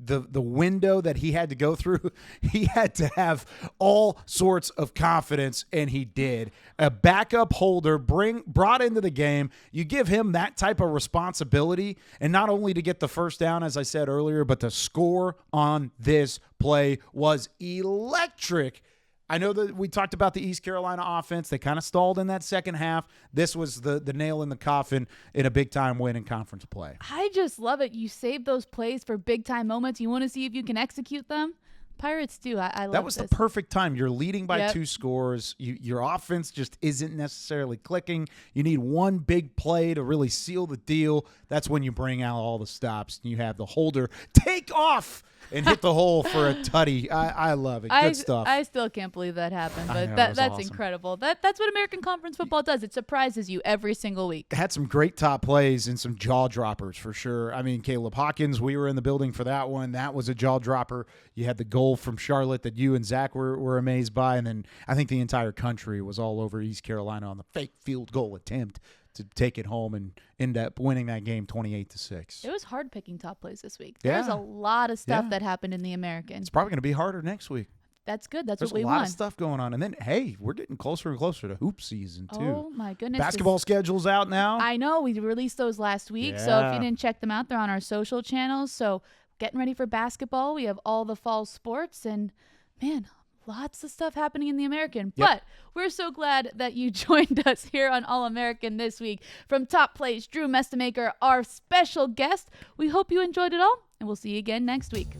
the window that he had to go through, he had to have all sorts of confidence, and he did. A backup holder brought into the game. You give him that type of responsibility, and not only to get the first down, as I said earlier, but the score on this play was electric. I know that we talked about the East Carolina offense. They kind of stalled in that second half. This was the nail in the coffin in a big-time win in conference play. I just love it. You save those plays for big-time moments. You want to see if you can execute them? Pirates do. I love That was this. the perfect time. You're leading by Yep. 2 scores. Your offense just isn't necessarily clicking. You need one big play to really seal the deal. That's when you bring out all the stops. And you have the holder take off and hit the hole for a tutty. I love it. Good stuff. I still can't believe that happened, I but know, it that's was awesome. incredible. That's what American Conference football does. It surprises you every single week. Had some great top plays and some jaw droppers for sure. I mean, Caleb Hawkins, we were in the building for that one. That was a jaw dropper. You had the goal from Charlotte that you and Zach were amazed by, and then I think the entire country was all over East Carolina on the fake field goal attempt to take it home and end up winning that game 28-6. It was hard picking top plays this week. There's Yeah. a lot of stuff Yeah. that happened in the American. It's probably going to be harder next week. That's good. That's There's what we a lot want. of stuff going on. And then, hey, we're getting closer and closer to hoop season, too. Oh my goodness. Basketball schedule's out now. I know. We released those last week. So if Yeah. you didn't check them out, they're on our social channels. So getting ready for basketball. We have all the fall sports and man, lots of stuff happening in the American. Yep. But we're so glad that you joined us here on All American this week. From Top Plays, Drew Mestemaker, our special guest. We hope you enjoyed it all, and we'll see you again next week.